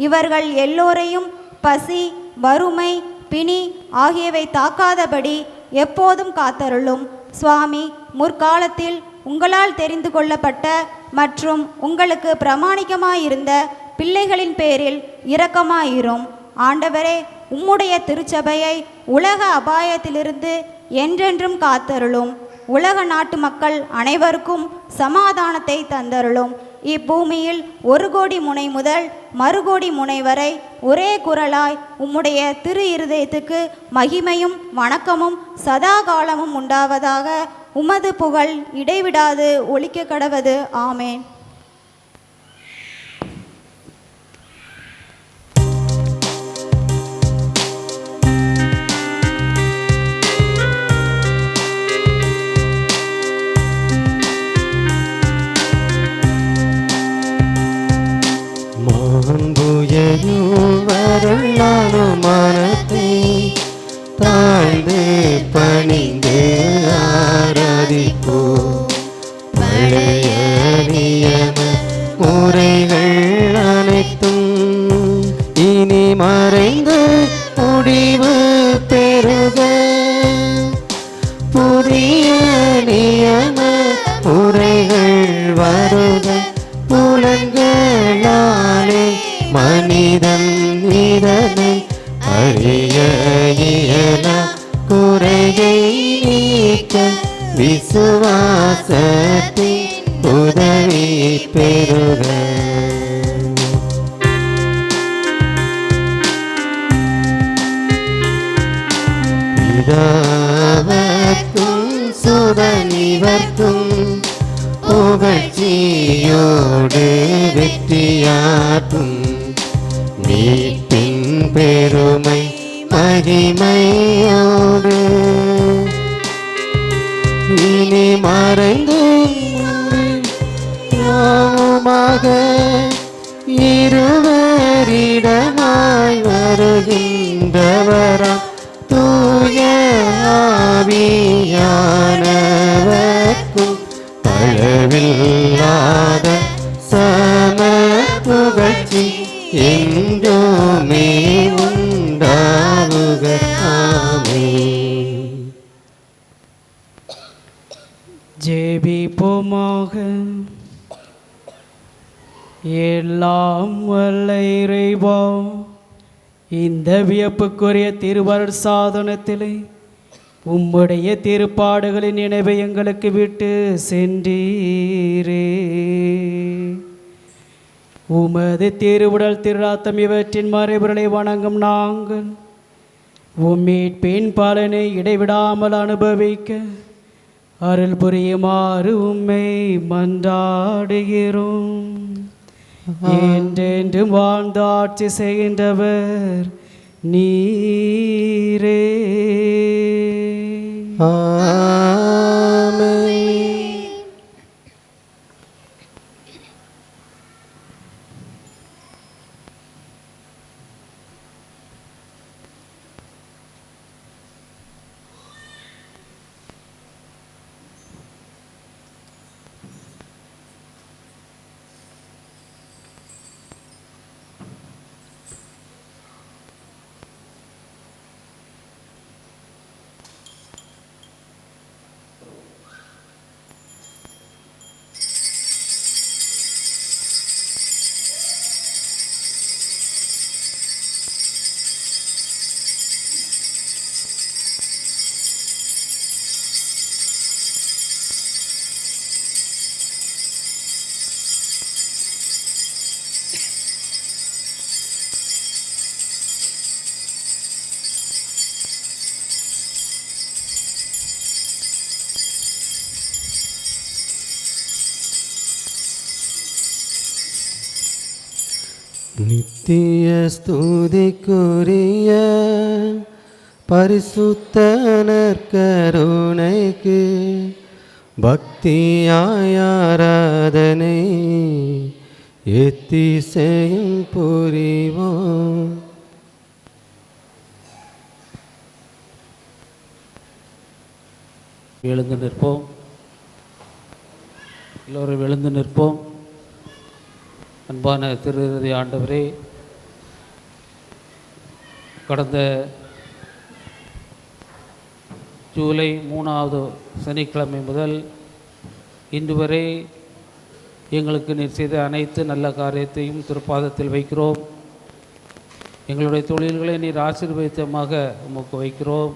இவர்கள் எல்லோரையும் பசி, வறுமை, பிணி ஆகியவை தாக்காதபடி எப்போதும் காத்தருளும். சுவாமி, முற்காலத்தில் உங்களால் தெரிந்து கொள்ளப்பட்ட மற்றும் உங்களுக்கு பிரமாணிக்கமாயிருந்த பிள்ளைகளின் பேரில் இரக்கமாயிரும். ஆண்டவரே, உம்முடைய திருச்சபையை உலக அபாயத்திலிருந்து என்றென்றும் காத்தருளும். உலக நாட்டு மக்கள் அனைவருக்கும் சமாதானத்தை தந்தருளும். இப்பூமியில் 1 கோடி முனை முதல் மறுகோடி முனை வரை ஒரே குரலாய் உம்முடைய திரு இருதயத்துக்கு மகிமையும் வணக்கமும் சதா காலமும் உண்டாவதாக. உமது புகழ் இடைவிடாது ஒலிக்க கடவது. ஆமேன். வரலாறு மனத்தை தாழ்ந்து பணிந்து ஆராதிப்போ. பழைய நியம முறைகள் அனைத்தும் இனி மறைந்து முடிவு பெறுக. புதிய நியம முறைகள் வருக. புலன்களாலே மனிதன் இதனை அறிய இயலா. குறையை நீக்க விசுவாசத்தின் உதவி பெறுக. பிதாவர்க்கும் சுதனிவர்க்கும் புகழ்ச்சியோடு வெற்றியாற்றும் மீட்பின் பெருமை மகிமையோடு இனி மறைந்து யாவுமாக இருவரிடமாய் வருகின்றவராம் தூய ஆவியானவர்க்கும் அளவில்லாத சம புகழ்ச்சி என்றுமே உண்டாவுக. ஆமென். ஜெபிப்போமாக. எல்லாம் வல்ல இறைவா, இந்த வியப்புக்குரிய திருவருட் சாதனத்திலே உம்முடைய திருப்பாடுகளின் நினைவை எங்களுக்கு விட்டு சென்றீரே. உமது திருவுடல் திருராத்தம் இவற்றின் மறைபொருளை வணங்கும் நாங்கள் உம்மீட்பின் பலனை இடைவிடாமல் அனுபவிக்க அருள் புரியுமாறு உம்மை மன்றாடுகிறோம். என்றென்றும் வாழ்ந்து ஆட்சி செய்கின்றவர் நீரே. நித்திய ஸ்துதிக்குரிய பரிசுத்த நற்கருணைக்கு பக்தியாய் ஆராதனை எத்திசையும் புரிவோம். எழுந்து நிற்போம். எல்லோரும் எழுந்து நிற்போம். அன்பான திருஇறை ஆண்டவரே, கடந்த ஜூலை 3வது சனிக்கிழமை முதல் இன்று வரை எங்களுக்கு நீர் செய்த அனைத்து நல்ல காரியத்தையும் திருப்பாதத்தில் வைக்கிறோம். எங்களுடைய தொழில்களை நீர் ஆசீர்வதித்தமாக உமக்கு வைக்கிறோம்.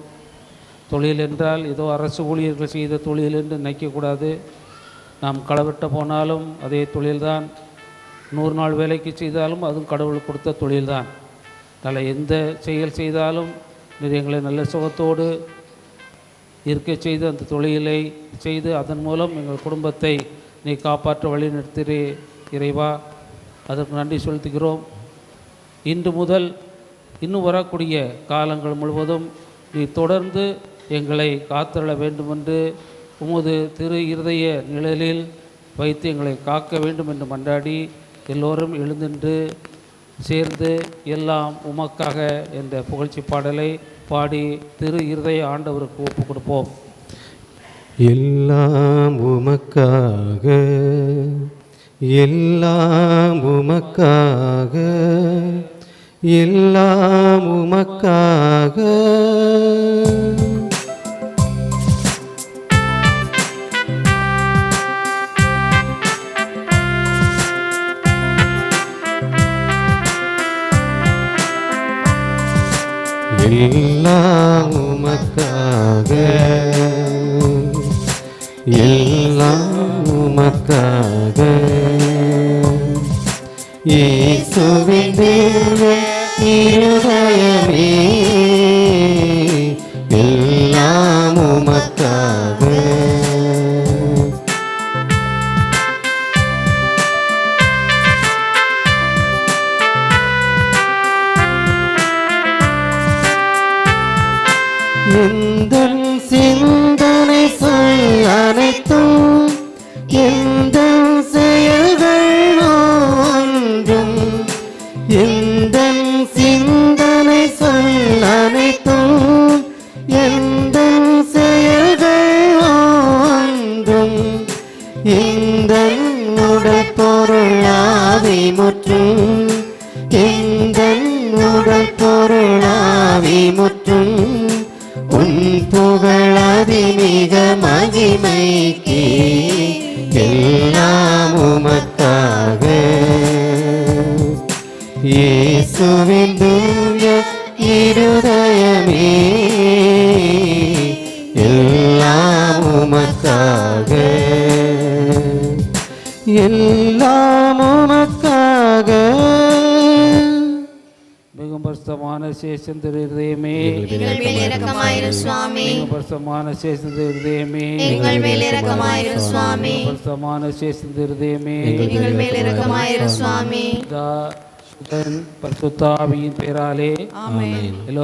தொழில் என்றால் ஏதோ அரசு ஊழியர்கள் செய்த தொழில் என்று நினைக்கக்கூடாது. நாம் களவெட்ட போனாலும் அதே தொழில்தான். 100 நாள் வேலைக்கு செய்தாலும் அதுவும் கடவுள் கொடுத்த தொழில்தான். அதில் எந்த செயல் செய்தாலும் நீர் எங்களை நல்ல சுகத்தோடு இருக்க செய்து அந்த தொழிலை செய்து அதன் மூலம் எங்கள் குடும்பத்தை நீ காப்பாற்ற வழி நிறுத்திறே இறைவா, அதற்கு நன்றி செலுத்துகிறோம். இன்று முதல் இன்னும் வரக்கூடிய காலங்கள் முழுவதும் நீ தொடர்ந்து எங்களை காத்தருள வேண்டுமென்று உமது திரு இருதய நிழலில் வைத்து எங்களை காக்க வேண்டும் என்று மன்றாடி எல்லோரும் எழுந்தின்று சேர்ந்து எல்லாம் உமக்காக என்ற புகழ்ச்சி பாடலை பாடி திரு இருதய ஆண்டவருக்கு ஒப்பு கொடுப்போம். எல்லாம் உமக்காக, எல்லாம் உமக்காக, எல்லாம் உமக்காக. எல்லாம் உமக்காக, எல்லாம் உமக்காக. இயேசுவின் திவ்ய இருதயமே, எல்லாம் உமக்காக. எந்தன் சிந்தனை சொல் அனைத்தும், எந்தன் செயல்கள் ஒன்றும், எந்தன் சிந்தனை சொல் அனைத்தும், எந்தன் செயல்கள் ஒன்றும், எந்தன் உடல் பொருளாவி முற்றும், எந்தன் உடல் பொருளாவி முற்றும் உன் புகழாதி மிக மகிமைக்கு எல்லாம் உமக்காக. இயேசுவின் தூய இருதயமே, எல்லாம் உமக்காக, எல்லாம் உமக்காக. மிகவும் பரிசுத்தமான சேஷந்திர இருதயமே, எங்கள் மேல் இரக்கமாயிரும் சுவாமி. மிகவும் பரிசுத்தமான சேஷந்திர இருதயமே, எங்கள் மேல் இரக்கமாயிரும் சுவாமி. பரிசுத்தமான சேஷந்திர இருதயமே, எங்கள் மேல் இரக்கமாயிரும் சுவாமி. பரிசுத்த ஆவியின் பெயராலே ஆமென். எல்லோரும்